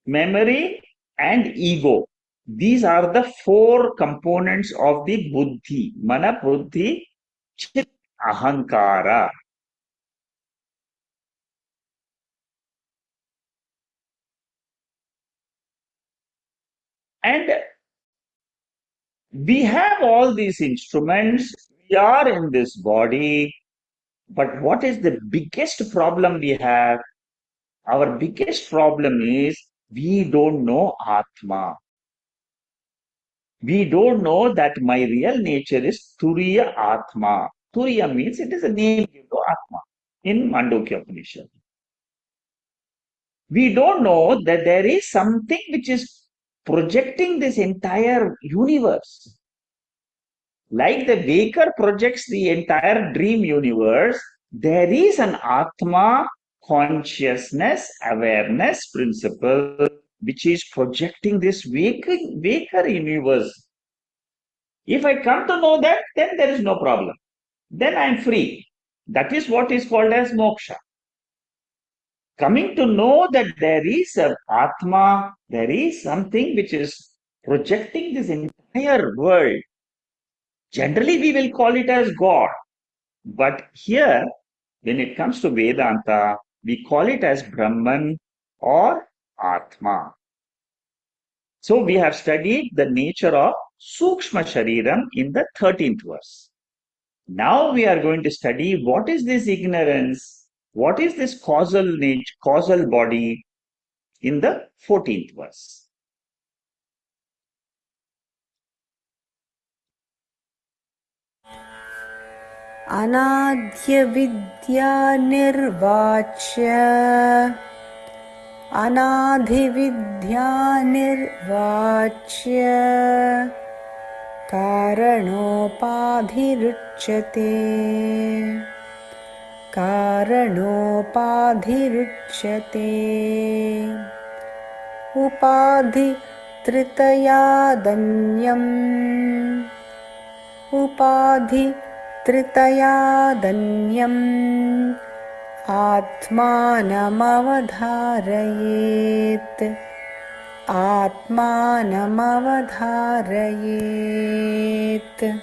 memory, and ego. These are the 4 components of the buddhi. Mana, buddhi, chit, ahankara. And we have all these instruments. We are in this body. But what is the biggest problem we have? Our biggest problem is we don't know Atma. We don't know that my real nature is Turiya Atma. Turiya means it is a name given to Atma in Mandukya Upanishad. We don't know that there is something which is projecting this entire universe. Like the waker projects the entire dream universe, there is an Atma consciousness, awareness principle which is projecting this waker universe. If I come to know that, then there is no problem. Then I am free. That is what is called as moksha. Coming to know that there is an Atma, there is something which is projecting this entire world. Generally, we will call it as God. But here, when it comes to Vedanta, we call it as Brahman or Atma. So we have studied the nature of Sukshma Shariram in the 13th verse. Now we are going to study what is this ignorance, what is this causal nature, causal body in the 14th verse. Anadhya vidya nirvachya Anadhi vidya nirvachya Karanopadhiruchyate Karanopadhiruchyate Upadhi tritayadanyam Upadhi tritayadanyam Atmanamavadharayet Atmanamavadharayet.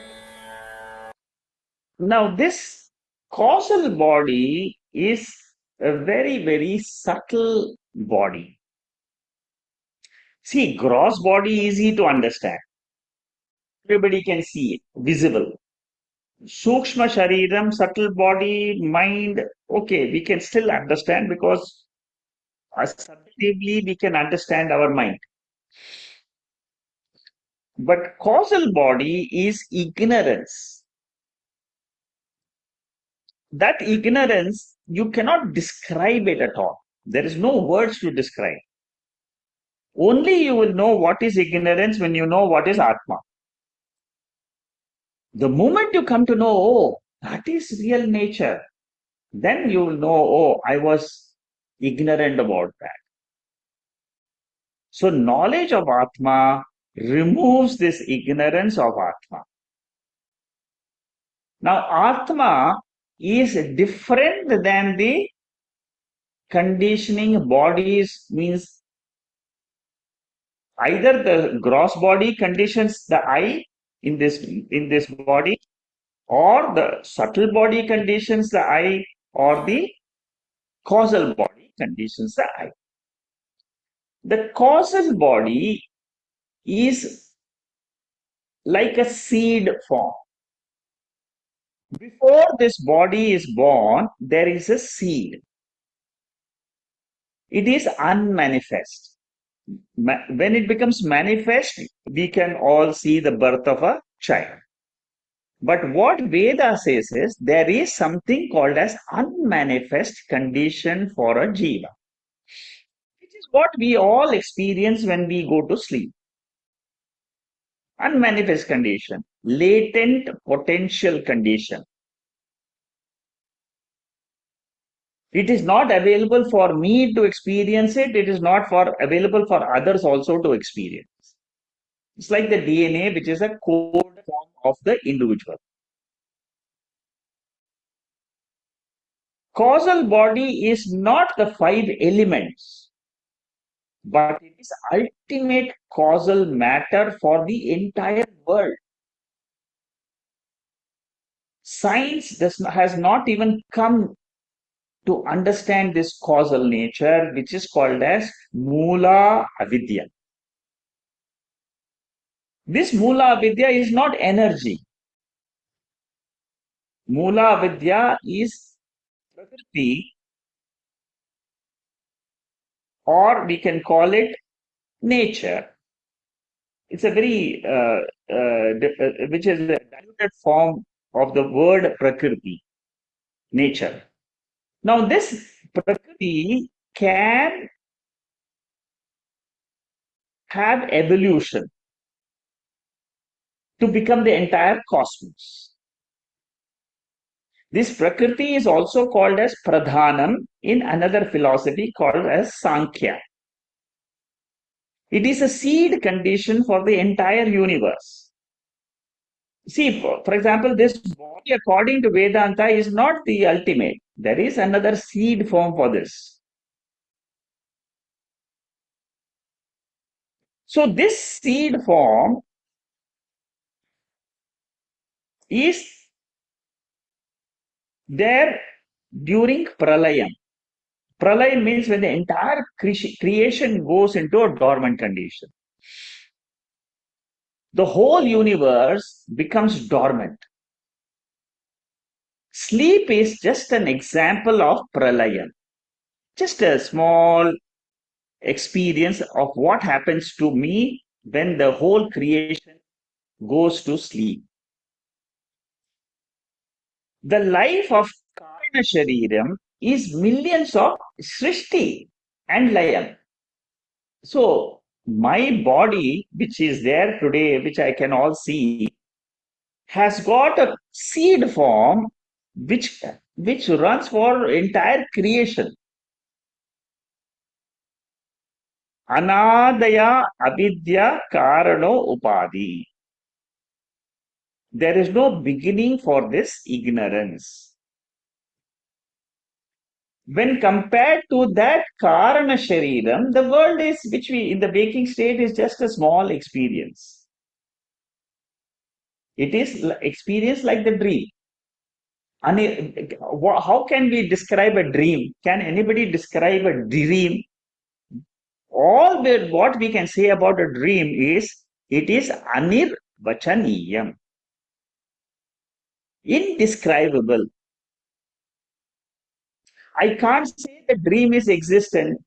Now this causal body is a very, very subtle body. See, gross body easy to understand. Everybody can see it, visible. Sukshma Shariram, subtle body, mind, okay, we can still understand because subjectively we can understand our mind. But causal body is ignorance. That ignorance, you cannot describe it at all. There is no words to describe. Only you will know what is ignorance when you know what is Atma. The moment you come to know, oh, that is real nature, then you will know, oh, I was ignorant about that. So, knowledge of Atma removes this ignorance of Atma. Now, Atma is different than the conditioning bodies, means either the gross body conditions the I in this body, or the subtle body conditions the I, or the causal body conditions the I. The causal body is like a seed form. Before this body is born, there is a seed. It is unmanifest. When it becomes manifest, we can all see the birth of a child. But what Veda says is there is something called as unmanifest condition for a jiva, which is what we all experience when we go to sleep. Unmanifest condition, latent potential condition. It is not available for me to experience it. It is not available for others also to experience. It's like the DNA, which is a code form of the individual. Causal body is not the five elements, but it is ultimate causal matter for the entire world. Science has not even come to understand this causal nature, which is called as Mula Avidya. This Mula Avidya is not energy. Mula Avidya is Prakriti, or we can call it nature. It's a very, which is a diluted form of the word Prakriti, nature. Now, this Prakriti can have evolution to become the entire cosmos. This Prakriti is also called as Pradhanam in another philosophy called as Sankhya. It is a seed condition for the entire universe. See, for example, this body, according to Vedanta, is not the ultimate. There is another seed form for this. So, this seed form is there during Pralayam. Pralayam means when the entire creation goes into a dormant condition. The whole universe becomes dormant. Sleep is just an example of Pralayam. Just a small experience of what happens to me when the whole creation goes to sleep. The life of Karana Shariram is millions of Srishti and Layam. So, my body, which is there today, which I can all see, has got a seed form which runs for entire creation. Anadaya avidya karano upadi. There is no beginning for this ignorance. When compared to that Karana Shariram, the world is, which we in the waking state, is just a small experience. It is experience like the dream. How can we describe a dream? Can anybody describe a dream? all what we can say about a dream is it is anirvachaniyam, indescribable. I can't say the dream is existent.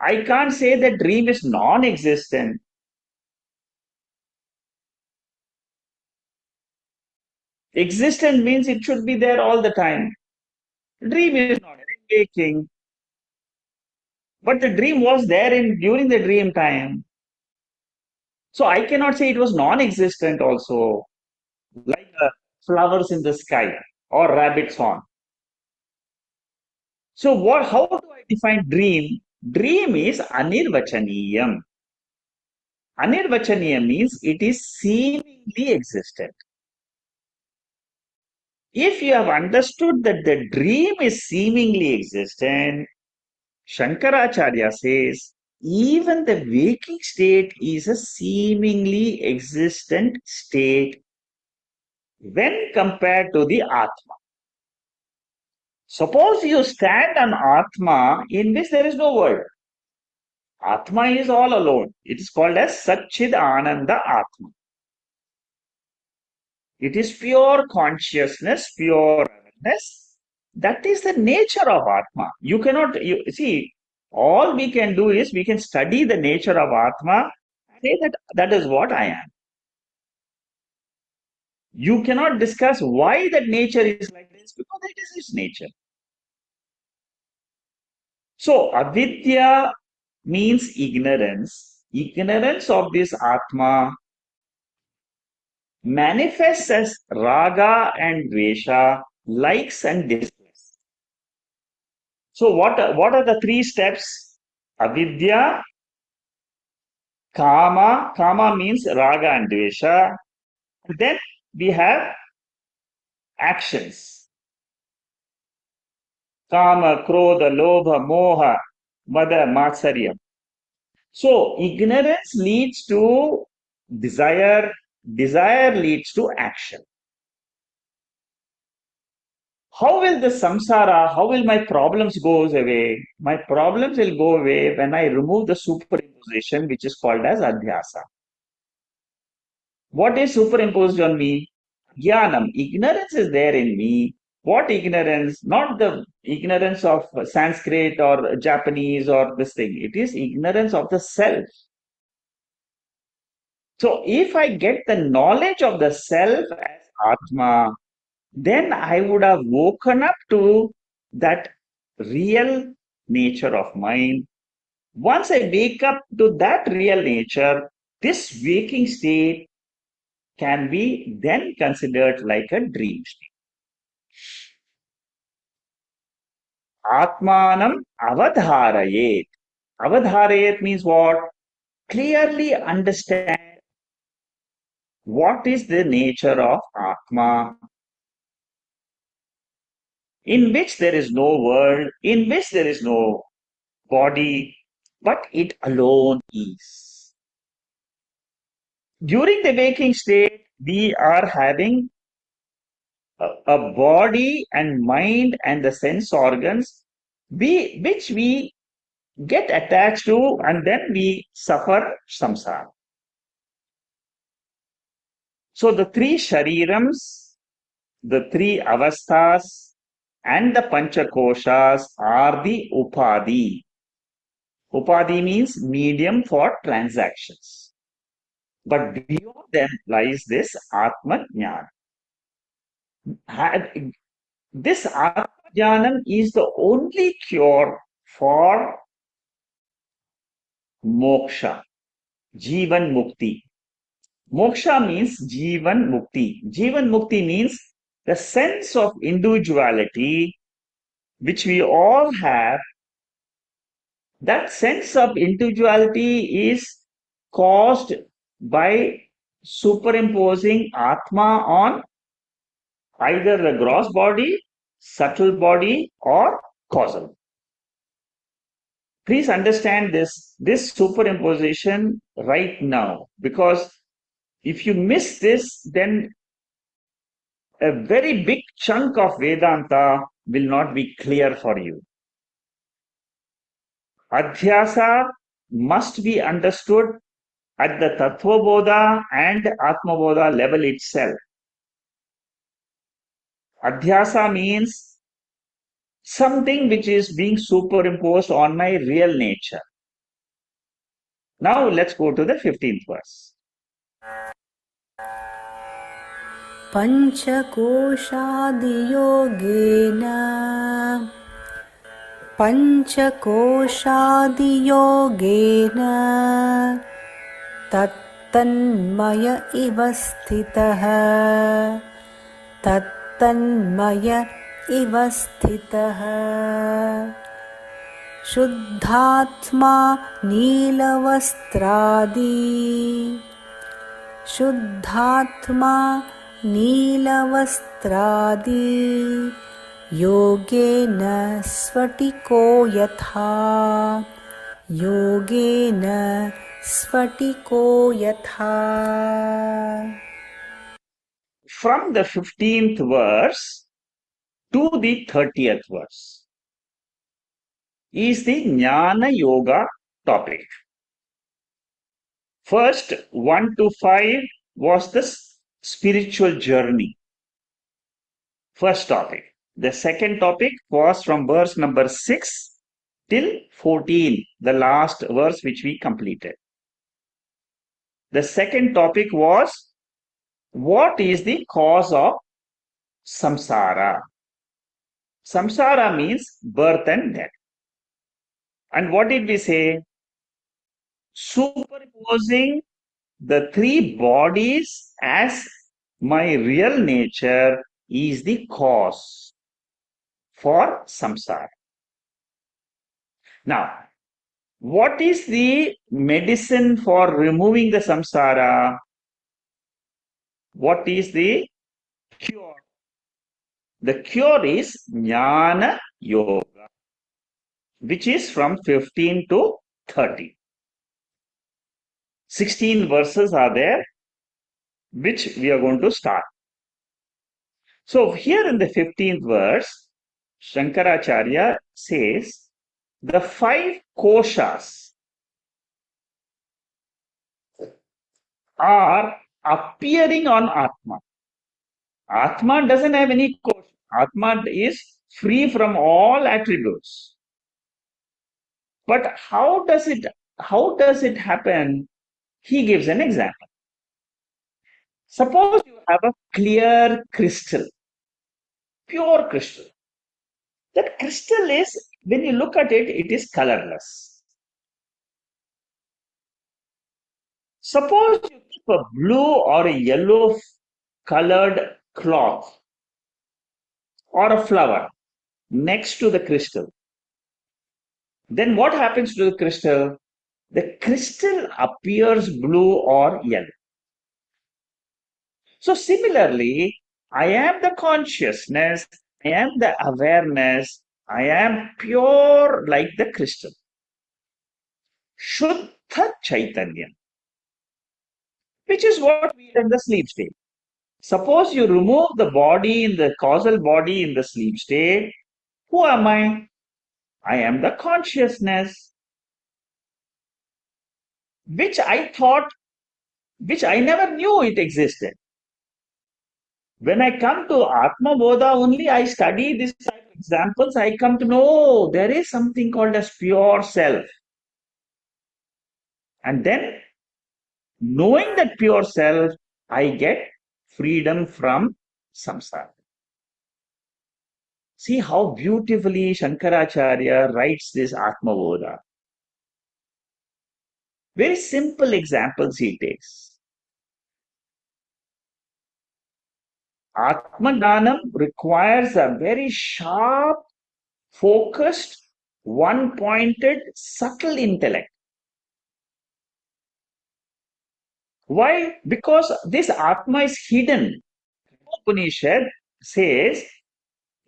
I can't say the dream is non-existent. Existent means it should be there all the time. Dream is not waking, but the dream was there in during the dream time. So I cannot say it was non-existent also, like flowers in the sky or rabbit's horn. So what? How do I define dream? Dream is anirvachaniyam. Anirvachaniyam means it is seemingly existent. If you have understood that the dream is seemingly existent, Shankaracharya says, even the waking state is a seemingly existent state when compared to the Atma. Suppose you stand on Atma in which there is no world. Atma is all alone. It is called as Satchid Ananda Atma. It is pure consciousness, pure awareness. That is the nature of Atma. You cannot, you see, all we can do is we can study the nature of Atma and say that that is what I am. You cannot discuss why that nature is like this because it is its nature. So, avidya means ignorance. Ignorance of this Atma manifests as raga and dvesha, likes and dislikes. So what are the three steps? Avidya, kama, kama means raga and dvesha. Then we have actions. Kama, krodha, lobha, moha, mada, matsarya. So ignorance leads to desire, desire leads to action. How will the samsara, how will my problems go away? My problems will go away when I remove the superimposition, which is called as adhyasa. What is superimposed on me? Jnanam, ignorance is there in me. What ignorance? Not the ignorance of Sanskrit or Japanese or this thing. It is ignorance of the self. So if I get the knowledge of the self as Atma, then I would have woken up to that real nature of mind. Once I wake up to that real nature, this waking state can be then considered like a dream state. Atmanam avadharayet. Avadharayet means what? Clearly understand what is the nature of Atma, in which there is no world, in which there is no body, but it alone is. During the waking state, we are having a body and mind and the sense organs which we get attached to and then we suffer samsara. So the three sharirams, the three avasthas, and the panchakoshas are the upadhi. Upadhi means medium for transactions. But beyond them lies this Atma Jnana. This Atma Jnanam is the only cure for moksha, Jivan Mukti. Moksha means Jivan Mukti. Jivan Mukti means the sense of individuality which we all have. That sense of individuality is caused by superimposing Atma on either the gross body, subtle body, or causal. Please understand this superimposition right now, because if you miss this, then a very big chunk of Vedanta will not be clear for you. Adhyasa must be understood at the Tattva Bodha and Atma Bodha level itself. Adhyasa means something which is being superimposed on my real nature. Now let's go to the 15th verse. पञ्चकोशादियोगेन तत्तन्मय इव स्थितः तत्तन्मय इव स्थितः शुद्धात्मा नीलवस्त्रादि शुद्धात्मा नीलवस्त्रादि योगेन स्फटिको यथा योगेन स्फटिको यथा. From the 15th verse to the 30th verse is the Jnana Yoga topic. First 1 to 5 was the spiritual journey. First topic. The second topic was from verse number 6 till 14, the last verse which we completed. The second topic was what is the cause of samsara? Samsara means birth and death. And what did we say? Superimposing the three bodies as my real nature is the cause for samsara. Now, what is the medicine for removing the samsara? What is the cure? The cure is Jnana Yoga, which is from 15 to 30. 16 verses are there, which we are going to start. So here in the 15th verse, Shankaracharya says, the 5 koshas are appearing on Atma. Atma doesn't have any kosha. Atma is free from all attributes. But how does it happen? He gives an example. Suppose you have a clear crystal, pure crystal. That crystal is, when you look at it, it is colorless. Suppose you keep a blue or a yellow colored cloth or a flower next to the crystal. Then what happens to the crystal? The crystal appears blue or yellow. So similarly, I am the consciousness, I am the awareness, I am pure like the crystal. Shuddha Chaitanya, which is what we are in the sleep state. Suppose you remove the body in the causal body in the sleep state, who am I? I am the consciousness, which I never knew it existed. When I come to Atma Bodha only, I study this type of examples, I come to know there is something called as pure self. And then, knowing that pure self, I get freedom from samsara. See how beautifully Shankaracharya writes this Atma Bodha. Very simple examples he takes. Atma-dhanam requires a very sharp, focused, one-pointed, subtle intellect. Why? Because this Atma is hidden. Upanishad says,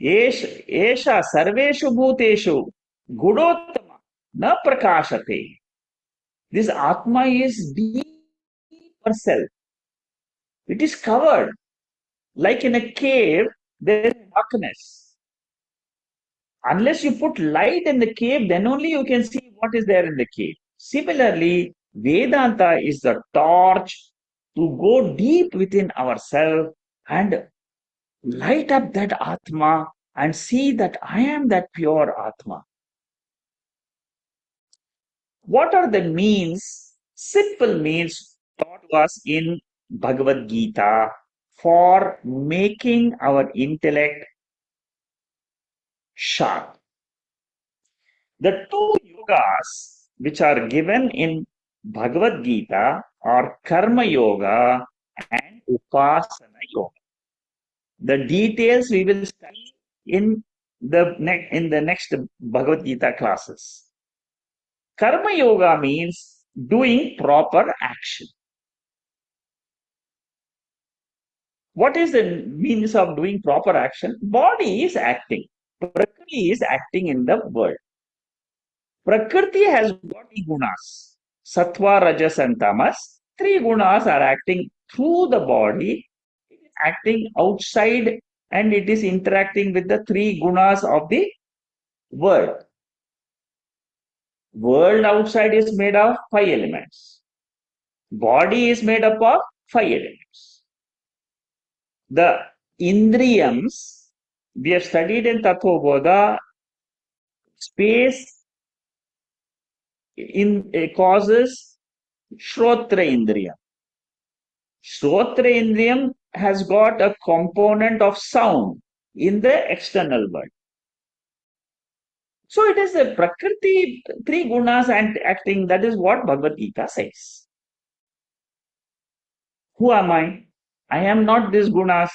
Esha sarveshu bhuteshu gudottama na prakashate. This Atma is deep self. It is covered. Like in a cave, there is darkness. Unless you put light in the cave, then only you can see what is there in the cave. Similarly, Vedanta is the torch to go deep within ourselves and light up that Atma and see that I am that pure Atma. What are the means, simple means taught to us in Bhagavad Gita for making our intellect sharp? The two yogas which are given in Bhagavad Gita are Karma Yoga and Upasana Yoga. The details we will study in the next Bhagavad Gita classes. Karma Yoga means doing proper action. What is the means of doing proper action? Body is acting. Prakriti is acting in the world. Prakriti has got three gunas. Sattva, Rajas and Tamas. Three gunas are acting through the body, acting outside, and it is interacting with the three gunas of the world. World outside is made of five elements. Body is made up of five elements. The indriyams, we have studied in Atma Bodha, space in causes Shrotra Indriyam. Shrotra Indriyam has got a component of sound in the external world. So it is the Prakriti, three gunas and acting, that is what Bhagavad Gita says. Who am I? I am not these gunas.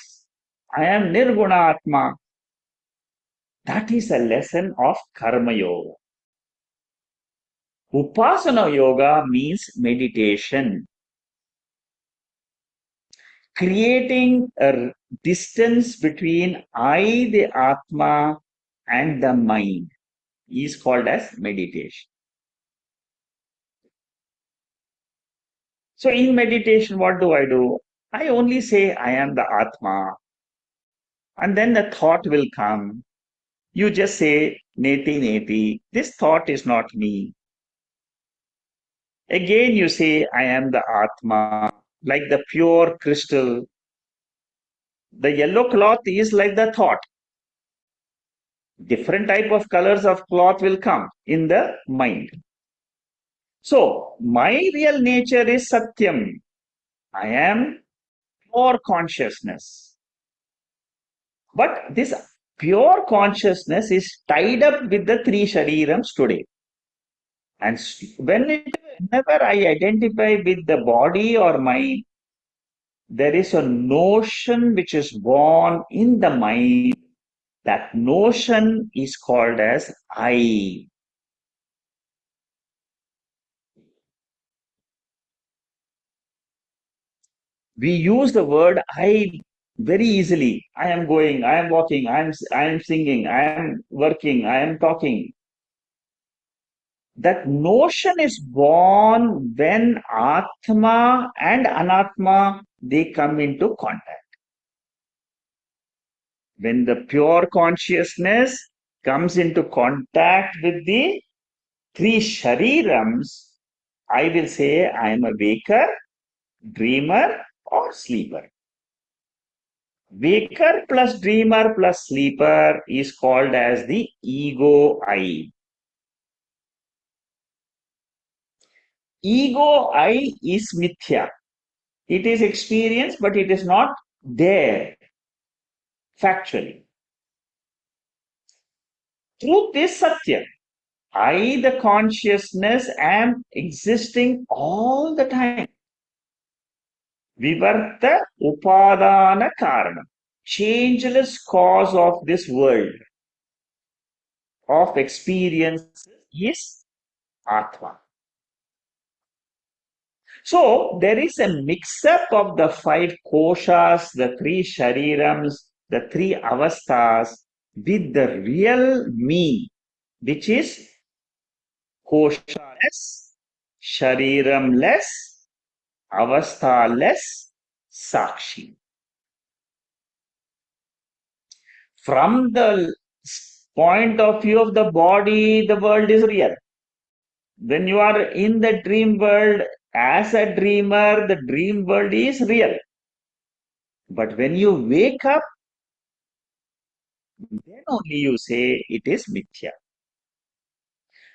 I am Nirguna Atma. That is a lesson of Karma Yoga. Upasana Yoga means meditation. Creating a distance between I, the Atma, and the mind is called as meditation. So in meditation, what do? I only say I am the Atma. And then the thought will come. You just say, neti neti, this thought is not me. Again, you say, I am the Atma, like the pure crystal. The yellow cloth is like the thought. Different type of colors of cloth will come in the mind. So, my real nature is Satyam. I am pure consciousness. But this pure consciousness is tied up with the three sharirams today. And whenever I identify with the body or mind, there is a notion which is born in the mind. That notion is called as I. We use the word I very easily. I am going, I am walking, I am singing, I am working, I am talking. That notion is born when Atma and Anatma, they come into contact. When the pure consciousness comes into contact with the three sharirams, I will say I am a waker, dreamer, or sleeper. Waker plus dreamer plus sleeper is called as the ego I. Ego I is mithya. It is experience, but it is not there factually. Truth is satya. I, the consciousness, am existing all the time. Vivarta upadana karana. Changeless cause of this world of experience is Atma. So there is a mix-up of the five koshas, the three sharirams, the three avasthas with the real me, which is koshaless, shariramless, avasthaless, sakshi. From the point of view of the body, the world is real. When you are in the dream world, as a dreamer, the dream world is real. But when you wake up, then only you say it is mithya.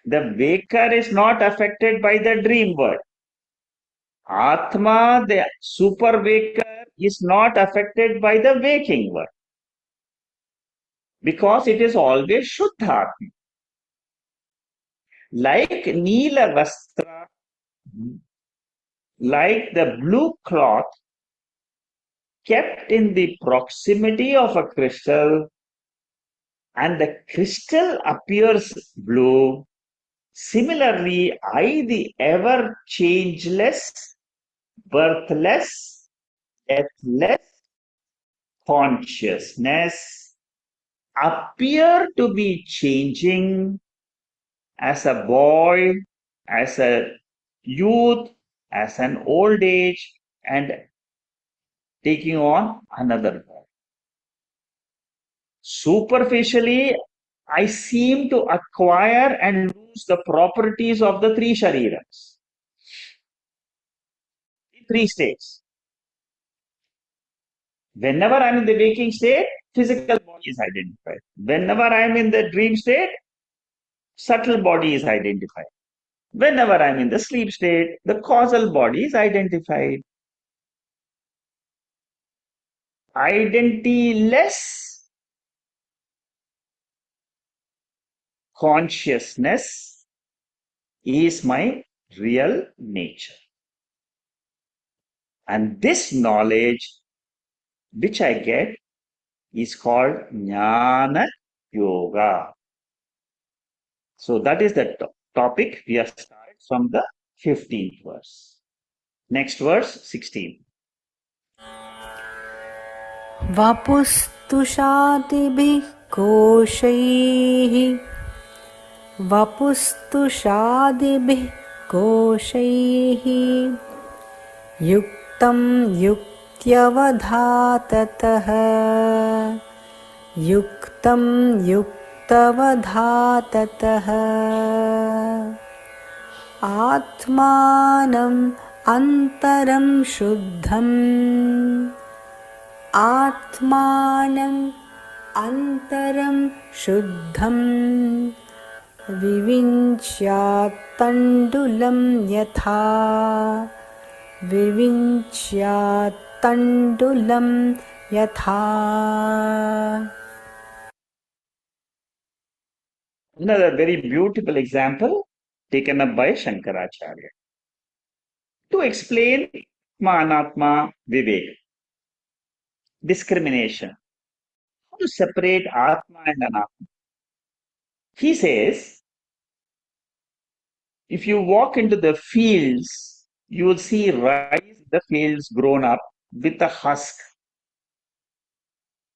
The waker is not affected by the dream world. Atma, the super waker, is not affected by the waking world because it is always Shuddha Atma. Like Neela Vastra, like the blue cloth kept in the proximity of a crystal, and the crystal appears blue. Similarly, I, the ever changeless, birthless, deathless consciousness, appear to be changing as a boy, as a youth, as an old age, and taking on another body. Superficially, I seem to acquire and lose the properties of the three shariras, the three states. Whenever I'm in the waking state, physical body is identified. Whenever I'm in the dream state, subtle body is identified. Whenever I'm in the sleep state, the causal body is identified. Identity-less consciousness is my real nature. And this knowledge which I get is called Jnana Yoga. So that is the topic we have started from the 15th verse. Next verse, 16. वपुस्तुषादिभिः कोशैः वपुस्तुषादिभिः कोशैः युक्तं युक्त्यवधाततः युक्तं युक्तवधाततः आत्मानम् अन्तरं शुद्धम् आत्मानम् अन्तरं शुद्धं विविञ्च्यात्तण्डुलं यथा विविञ्च्यात्तण्डुलं यथा. Another very beautiful example taken up by Shankaracharya to explain Atma Vivek, discrimination, how to separate Atma and Anatma. He says, if you walk into the fields, you will see rice, the fields grown up with a husk.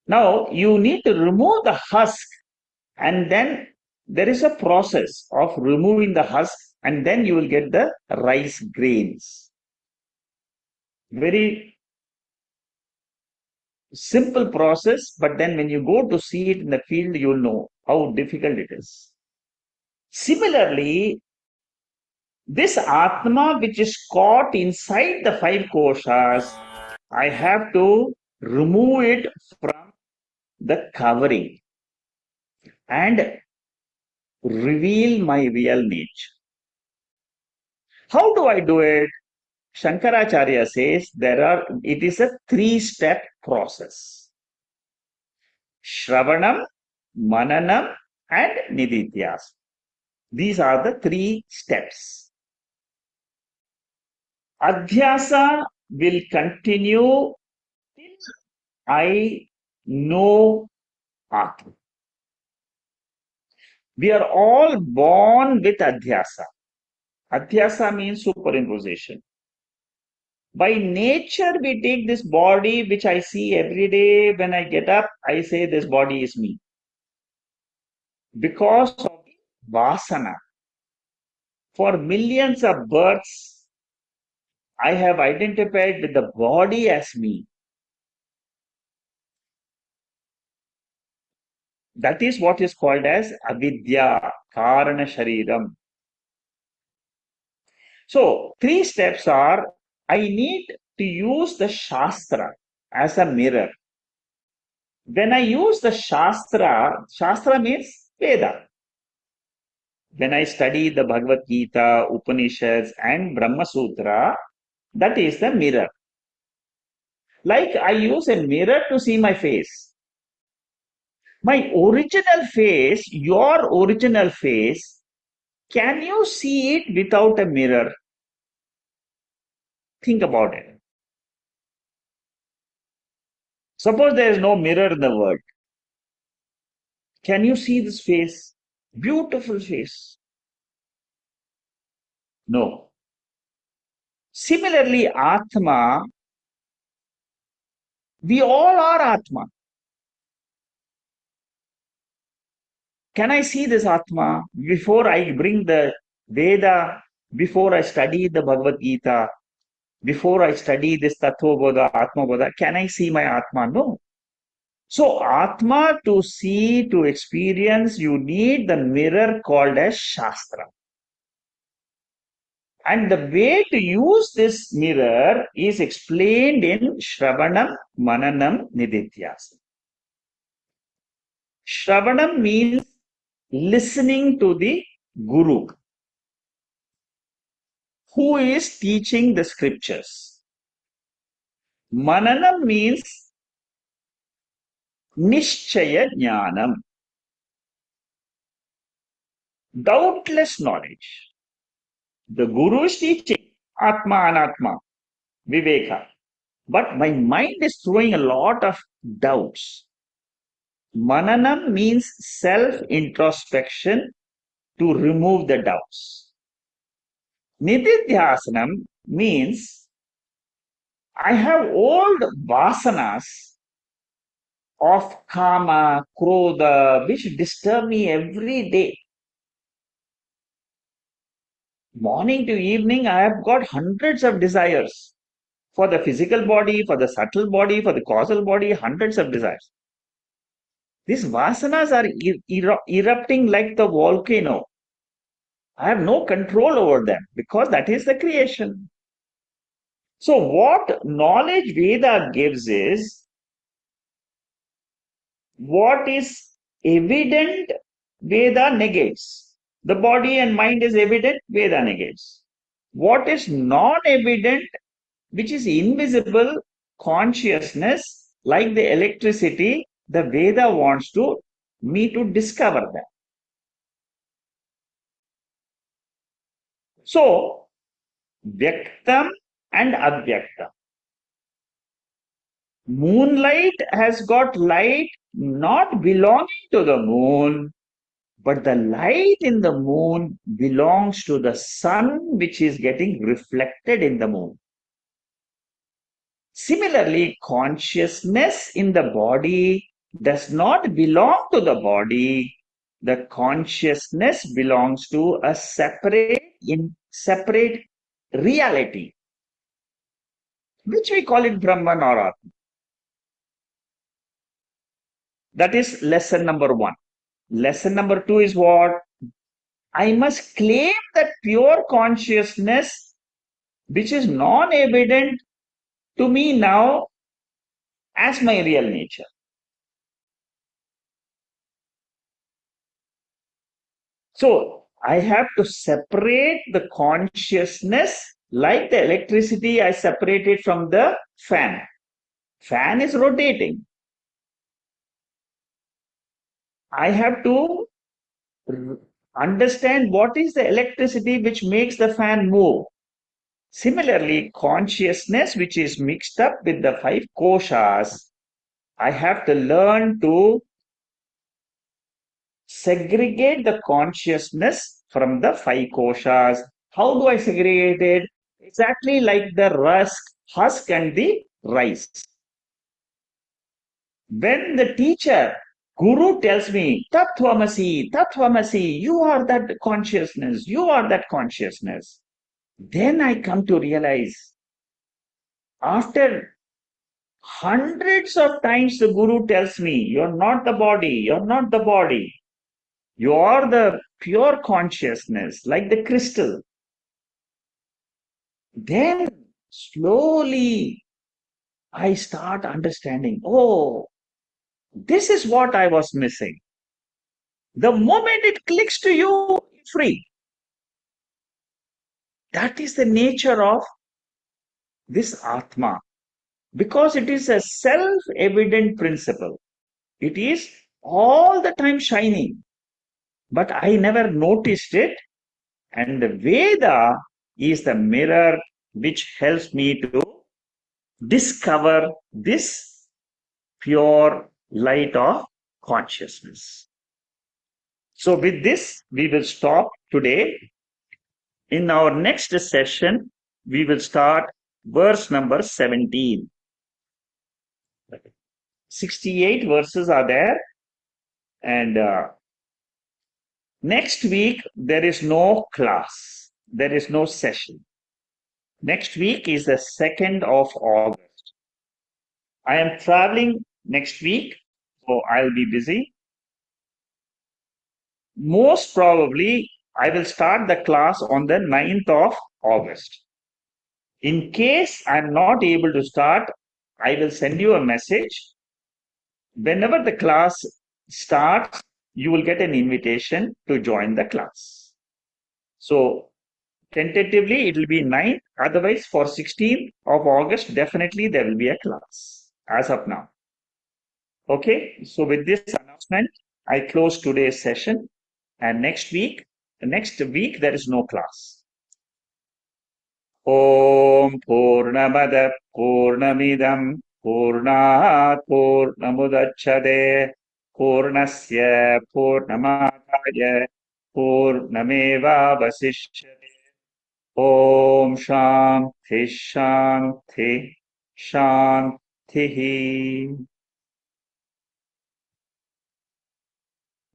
Now, you need to remove the husk, and then there is a process of removing the husk, and then you will get the rice grains. Very simple process, but then when you go to see it in the field, you'll know how difficult it is. Similarly, this Atma which is caught inside the five koshas, I have to remove it from the covering and reveal my real nature. How do I do it? Shankaracharya says it is a three-step process. Shravanam, Mananam, and Nididhyasa. These are the three steps. Adhyasa will continue till I know Atma. We are all born with adhyasa. Adhyasa means superimposition. By nature, we take this body which I see every day. When I get up, I say this body is me. Because of vasana. For millions of births, I have identified with the body as me. That is what is called as avidya, karana shariram. So, three steps are I need to use the Shastra as a mirror. When I use the Shastra, Shastra means Veda. When I study the Bhagavad Gita, Upanishads, and Brahma Sutra, that is the mirror. Like I use a mirror to see my face. My original face, your original face, can you see it without a mirror? Think about it. Suppose there is no mirror in the world. Can you see this face? Beautiful face. No. Similarly, Atma, we all are Atma. Can I see this Atma before I bring the Veda, before I study the Bhagavad Gita, before I study this Tattva Bodha, Atma Bodha? Can I see my Atma? No. So, Atma to see, to experience, you need the mirror called as Shastra. And the way to use this mirror is explained in Shravanam, Mananam, Nididhyasa. Shravanam means listening to the Guru who is teaching the scriptures. Mananam means Nishchaya Jnanam, doubtless knowledge. The Guru is teaching Atma Anatma, Viveka. But my mind is throwing a lot of doubts. Mananam means self-introspection to remove the doubts. Nididhyasanam means I have old vasanas of kama, krodha, which disturb me every day. Morning to evening, I have got hundreds of desires for the physical body, for the subtle body, for the causal body, hundreds of desires. These vasanas are erupting like the volcano. I have no control over them because that is the creation. So, what knowledge Veda gives is what is evident, Veda negates. The body and mind is evident, Veda negates. What is non-evident, which is invisible, consciousness, like the electricity, the Veda wants me to discover that. So, Vyaktam and Avyaktam. Moonlight has got light not belonging to the moon, but the light in the moon belongs to the sun, which is getting reflected in the moon. Similarly, consciousness in the body does not belong to the body. The consciousness belongs to a separate reality, which we call it Brahman or Atma. That is lesson number 1. Lesson number 2 is what? I must claim that pure consciousness, which is non-evident to me now, as my real nature. So, I have to separate the consciousness like the electricity I separated from the fan. Fan is rotating. I have to understand what is the electricity which makes the fan move. Similarly, consciousness, which is mixed up with the 5 koshas, I have to learn to segregate the consciousness from the 5 koshas. How do I segregate it? Exactly like the husk and the rice. When the teacher, Guru tells me, Tattvamasi, Tattvamasi, you are that consciousness, you are that consciousness. Then I come to realize, after hundreds of times the Guru tells me, you're not the body, you're not the body. You are the pure consciousness, like the crystal. Then slowly I start understanding, oh, this is what I was missing. The moment it clicks to you, you're free. That is the nature of this Atma, because it is a self-evident principle. It is all the time shining, but I never noticed it. And the Veda is the mirror which helps me to discover this pure light of consciousness. So, with this, we will stop today. In our next session, we will start verse number 17. 68 verses are there, and next week there is no class, there is no session. Next week is the 2nd of August. I am traveling next week, so I'll be busy. Most probably, I will start the class on the 9th of August. In case I'm not able to start, I will send you a message. Whenever the class starts, you will get an invitation to join the class. So, tentatively, it will be 9th. Otherwise, for 16th of August, definitely there will be a class as of now. Okay, so with this announcement, I close today's session, and next week there is no class. Om Purnamada Purnamidam Purnat Purnamudachyate Purnasya Purnamadaya Purnameva Vasishyate. Om Shanti Shanti Shanti.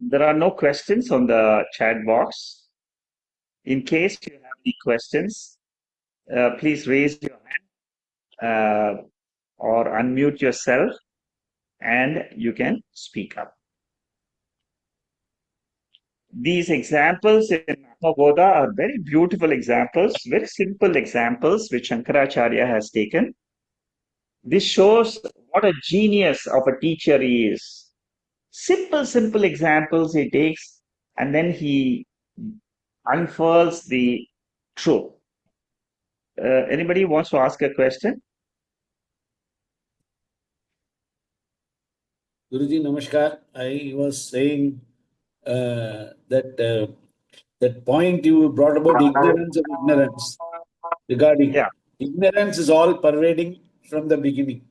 There are no questions on the chat box. In case you have any questions, please raise your hand or unmute yourself and you can speak up. These examples in Atma Bodha are very beautiful examples, very simple examples which Shankaracharya has taken. This shows what a genius of a teacher he is. Simple examples he takes and then he unfurls the truth. Anybody wants to ask a question? Guruji, namaskar. I was saying that point you brought about ignorance of ignorance regarding ignorance is all pervading from the beginning.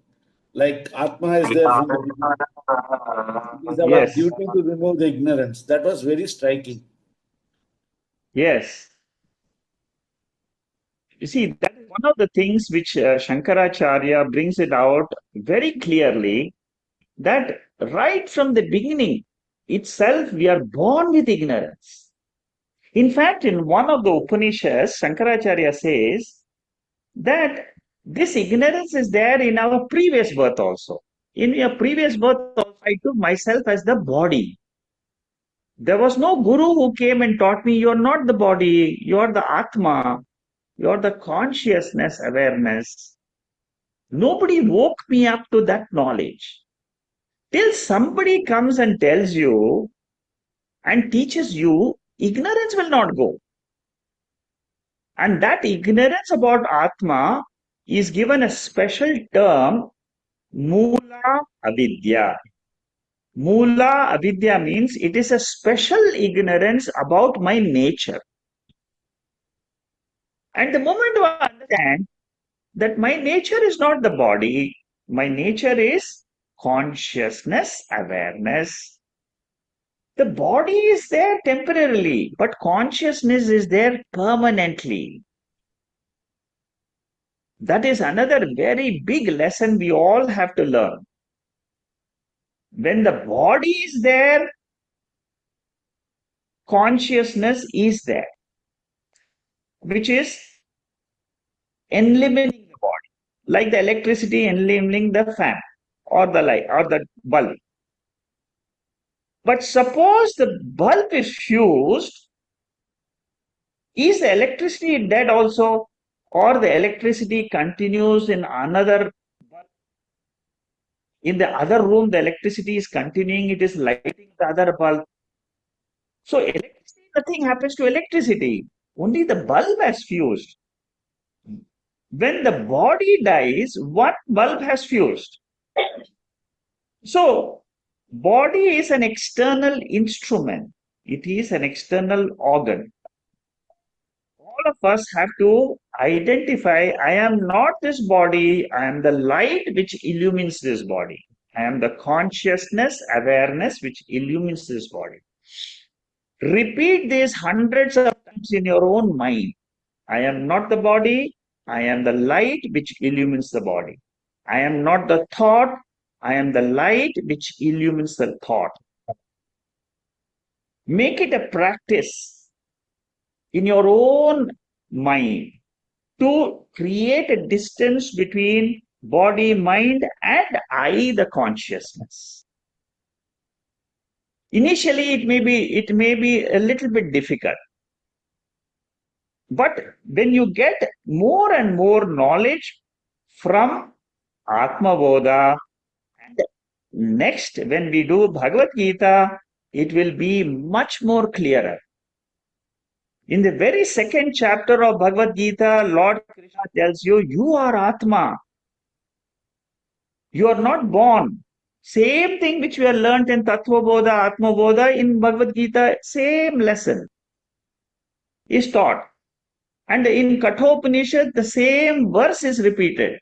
Like Atma is there from the beginning. It is our duty to remove the ignorance. That was very striking. Yes. You see, that is one of the things which Shankaracharya brings it out very clearly, that right from the beginning itself, we are born with ignorance. In fact, in one of the Upanishads, Shankaracharya says that this ignorance is there in our previous birth also. In your previous birth also, I took myself as the body. There was no guru who came and taught me, you're not the body, you're the Atma, you're the consciousness awareness. Nobody woke me up to that knowledge. Till somebody comes and tells you and teaches you, ignorance will not go. And that ignorance about Atma is given a special term, Mula Avidya. Mula Avidya means it is a special ignorance about my nature. And the moment you understand that my nature is not the body, my nature is consciousness, awareness. The body is there temporarily, but consciousness is there permanently. That is another very big lesson we all have to learn. When the body is there, consciousness is there, which is enlivening the body, like the electricity enlivening the fan or the light or the bulb. But suppose the bulb is fused, is the electricity dead also? or the electricity continues in another, in the other room, the electricity is continuing, it is lighting the other bulb. So electricity, nothing happens to electricity. Only the bulb has fused. When the body dies, one bulb has fused. So body is an external instrument. It is an external organ. All of us have to identify, I am not this body, I am the light which illumines this body. I am the consciousness, awareness which illumines this body. Repeat this hundreds of times in your own mind. I am not the body, I am the light which illumines the body. I am not the thought, I am the light which illumines the thought. Make it a practice in your own mind to create a distance between body, mind, and I, the consciousness. Initially, it may be a little bit difficult. But when you get more and more knowledge from Atma Bodha, and next, when we do Bhagavad Gita, it will be much more clearer. In the very second chapter of Bhagavad Gita, Lord Krishna tells you, you are Atma. You are not born. Same thing which we have learnt in Tattva Bodha, Atma Bodha, in Bhagavad Gita, same lesson is taught. And in Kathopanishad, the same verse is repeated.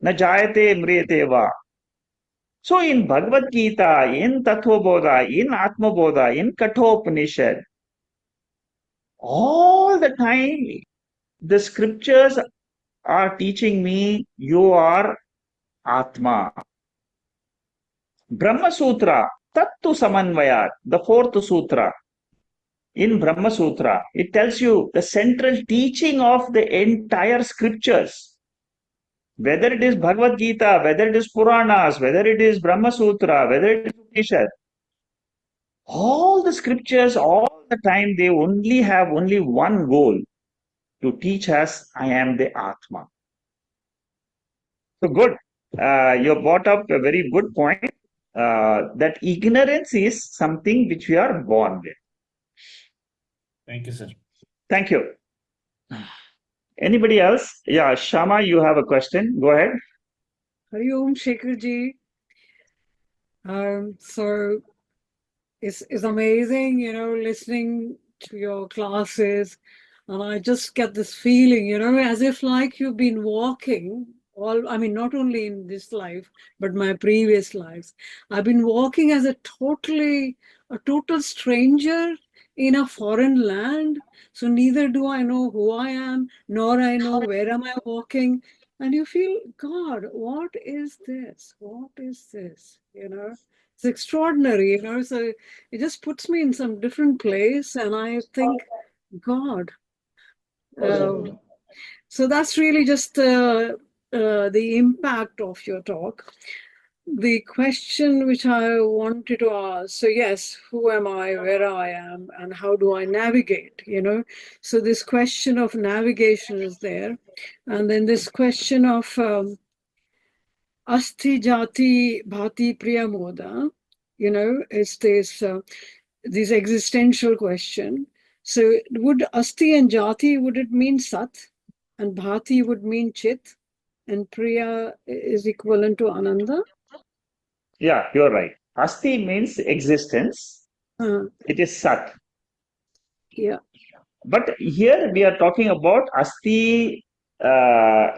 Na jayate mriyate va. So in Bhagavad Gita, in Tattva Bodha, in Atma Bodha, in Kathopanishad, all the time the scriptures are teaching me you are Atma. Brahma Sutra, Tattu Samanvayat, the fourth sutra. In Brahma Sutra, it tells you the central teaching of the entire scriptures. Whether it is Bhagavad Gita, whether it is Puranas, whether it is Brahma Sutra, whether it is Upanishad, all the scriptures, all the time, they only have only one goal, to teach us, I am the Atma. So good. You brought up a very good point, that ignorance is something which we are born with. Thank you, sir. Thank you. Anybody else? Yeah, Shama, you have a question. Go ahead. Hari Om Shekharji. So it's amazing, listening to your classes, and I just get this feeling, as if like you've been walking not only in this life, but my previous lives. I've been walking as a total stranger in a foreign land. So neither do I know who I am, nor I know where am I walking. And you feel, God, what is this? What is this? It's extraordinary, so it just puts me in some different place, and I think, God. So that's really just the impact of your talk. The question which I wanted to ask, so yes, who am I, where I am, and how do I navigate, So this question of navigation is there. And then this question of Asti Jati Bhati Priya Moda, it's this existential question. So would Asti and Jati, would it mean Sat? And Bhati would mean Chit? And Priya is equivalent to Ananda? Yeah, you're right. Asti means existence. It is Sat. Yeah. But here we are talking about Asti. Are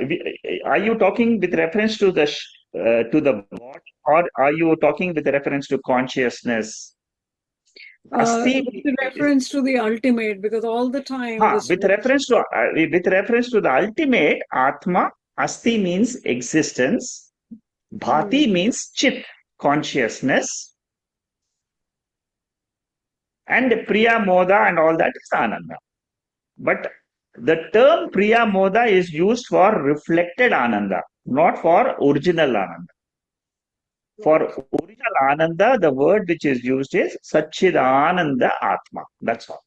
you talking with reference to the body, or are you talking with reference to consciousness? Asti, with reference to the ultimate, because all the time with reference to the ultimate Atma, Asti means existence, Bhati means Chit, consciousness, and Priya Moda and all that is Ananda. But the term Priya Moda is used for reflected Ananda, not for original Ananda. For original Ananda, the word which is used is Satchidananda Atma. That's all.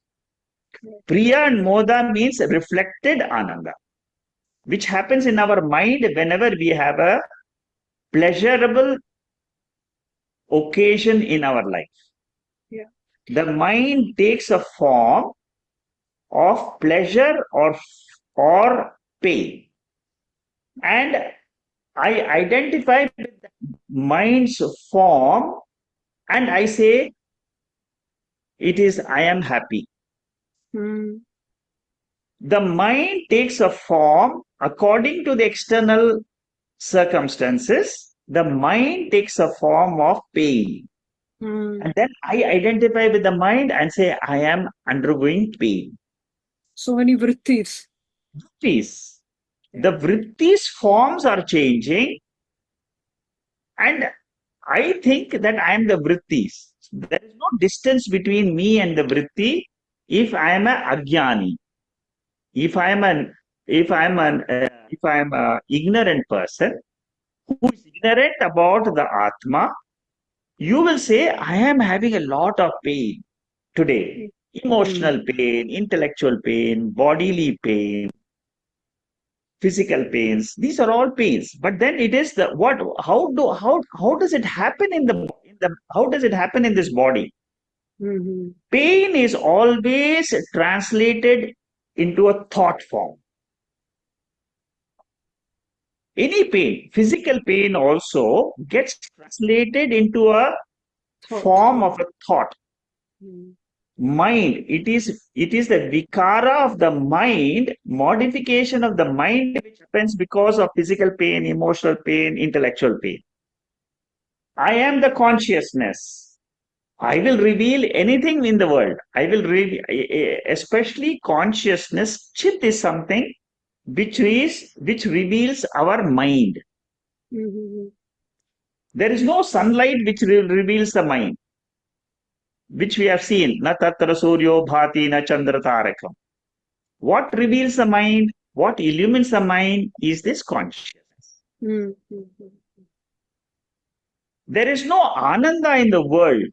Priya and Moda means reflected Ananda. which happens in our mind whenever we have a pleasurable occasion in our life. Yeah. The mind takes a form of pleasure or pain. And I identify with the mind's form and I say, it is, I am happy. Mm. The mind takes a form according to the external circumstances. The mind takes a form of pain. Mm. And then I identify with the mind and say, I am undergoing pain. So many vrittis. Vrittis. The vrittis forms are changing. And I think that I am the vrittis. There is no distance between me and the vritti if I am a ajnani. If I am a ignorant person who is ignorant about the Atma, you will say, I am having a lot of pain today. Emotional pain, intellectual pain, bodily pain, physical pains. These are all pains. But then it is the what? How does it happen in the how does it happen in this body? Mm-hmm. Pain is always translated into a thought form. Any pain, physical pain also gets translated into a form of a thought. Mind, it is the vikara of the mind, modification of the mind which happens because of physical pain, emotional pain, intellectual pain. I am the consciousness. I will reveal anything in the world. I will reveal, especially consciousness. Chit is something which reveals our mind. Mm-hmm. There is no sunlight which reveals the mind, which we have seen. Na tatra suryo bhati na chandra tarakam. What reveals the mind, what illumines the mind is this consciousness. Mm-hmm. There is no ananda in the world.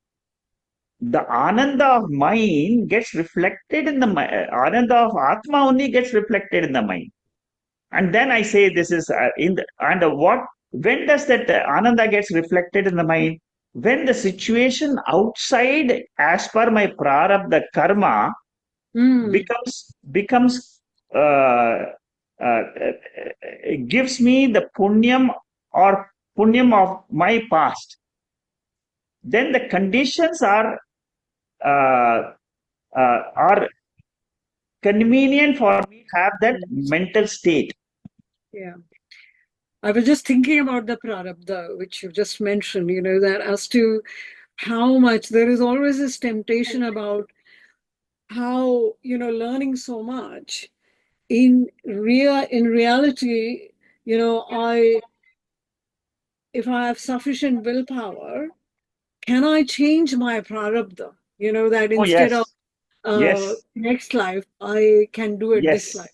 The ananda of mind gets reflected in the mind. Ananda of Atma only gets reflected in the mind. And then I say this is when does that ananda gets reflected in the mind? When the situation outside, as per my prarabdha karma, becomes gives me the punyam of my past, then the conditions uh, are convenient for me to have that mental state. Yeah. I was just thinking about the prarabdha, which you just mentioned, that as to how much there is always this temptation about how, learning so much. In reality, if I have sufficient willpower, can I change my prarabdha? That Oh, instead of yes, next life, I can do it this life.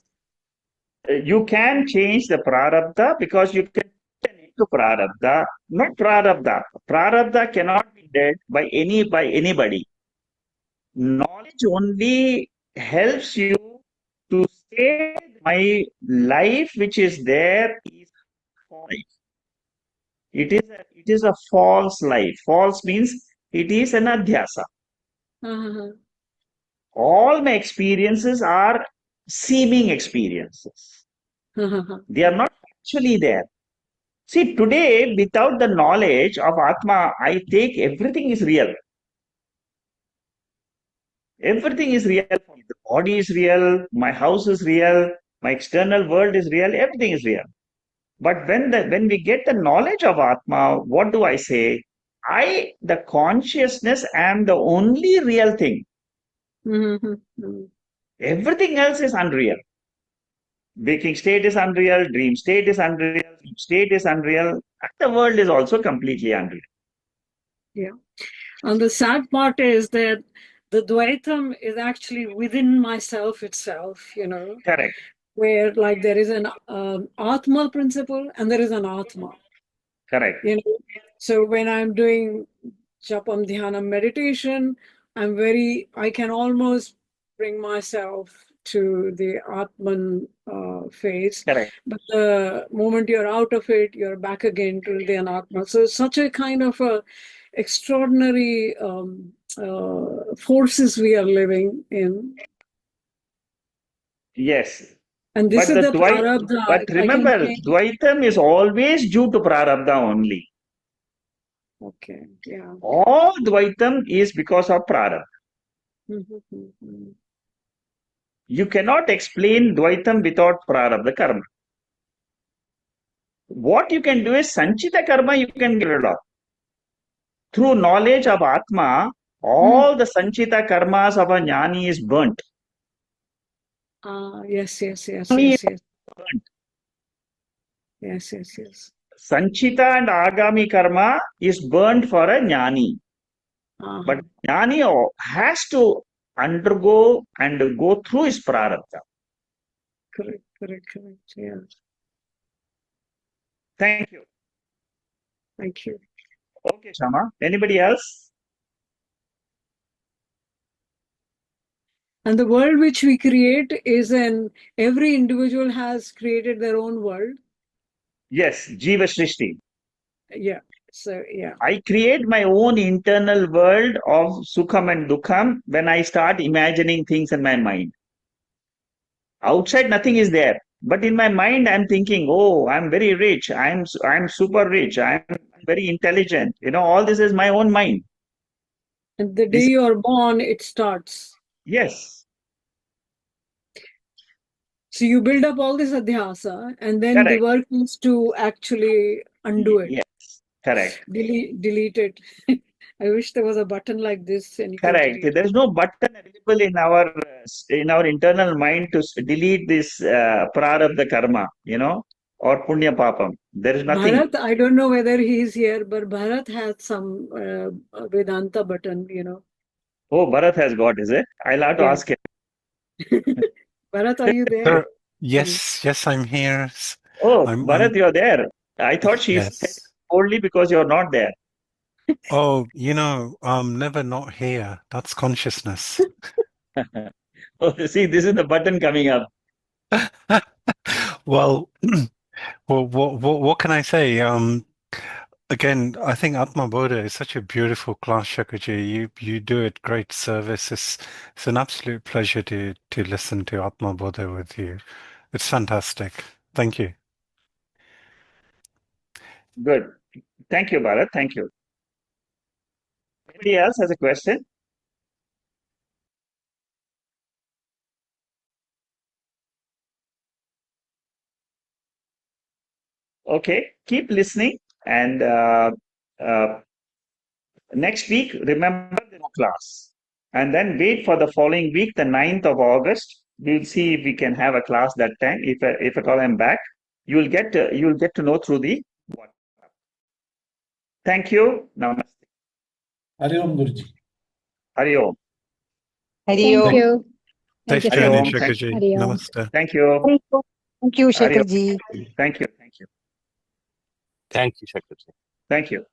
You can change the prarabdha because you can to prarabdha, not prarabdha. Prarabdha cannot be dead by anybody. Knowledge only helps you to say my life which is there is false. It is a false life. False means it is an adhyasa. All my experiences are seeming experiences. They are not actually there. See, today, without the knowledge of Atma, I take everything is real. Everything is real for me. The body is real, my house is real, my external world is real, everything is real. But when we get the knowledge of Atma, what do I say? The consciousness, am the only real thing. Everything else is unreal. Waking state is unreal, dream state is unreal, sleep state is unreal, and the world is also completely unreal. Yeah. And the sad part is that the Dvaitam is actually within myself itself, Correct. Where like there is an Atma principle and there is an Atma. Correct. So when I'm doing Japam Dhyanam meditation, I can almost bring myself to the Atman phase. Correct. But the moment you're out of it, you're back again to the Anatma. So it's such a kind of extraordinary forces we are living in. Yes. And this But is the the prarabdha. but I can remember, say. Dvaitam is always due to prarabdha only. Okay, yeah. All Dvaitam is because of prarabdha. You cannot explain Dvaitam without prarabdha karma. What you can do is sanchita karma you can get rid of. Through knowledge of Atma, all the sanchita karmas of a jnani is burnt. Yes. Burnt. Yes. Sanchita and agami karma is burnt for a jnani. But jnani has to undergo and go through his prarabdha. Correct. Yeah. Thank you. Thank you. Okay, Shama. Anybody else? And the world which we create is every individual has created their own world. Yes, Jiva Srishti. Yeah. So, yeah. I create my own internal world of Sukham and Dukham when I start imagining things in my mind. Outside, nothing is there. But in my mind, I'm thinking, oh, I'm very rich. I'm super rich. I'm very intelligent. All this is my own mind. And the day you're born, it starts. Yes. So you build up all this adhyasa, and then Correct. the work is to actually undo it. Yes, correct. Delete it. I wish there was a button like this and you Correct. can There is no button available in our internal mind to delete this prarabdha karma, or punya papam. There is nothing. Bharat, I don't know whether he is here, but Bharat has some Vedanta button, Oh, Bharat has got, is it? I'll have to ask him. Bharat, are you there? Yes, I'm here. Oh, Bharat, you're there. I thought she's said only because you're not there. Oh, I'm never not here. That's consciousness. Oh, see, this is the button coming up. Well, what can I say? Again, I think Atma Bodha is such a beautiful class, Shakarji. You do it great service. It's an absolute pleasure to listen to Atma Bodha with you. It's fantastic. Thank you. Good. Thank you, Bharat. Thank you. Anybody else has a question? Okay, keep listening. And next week, remember the class. And then wait for the following week, the 9th of August. We'll see if we can have a class that time. If at all I'm back, you'll get to know through the WhatsApp. Thank you. Namaste. Hari Om, Guruji. Hari Om. Hari Om. Thank you. Safe Thank you. journey, Om. Shakarji. Hari Om. Namaste. Thank you. Thank you, Hari Om. Shakarji. Thank you. Thank you, Shakarji. Thank you.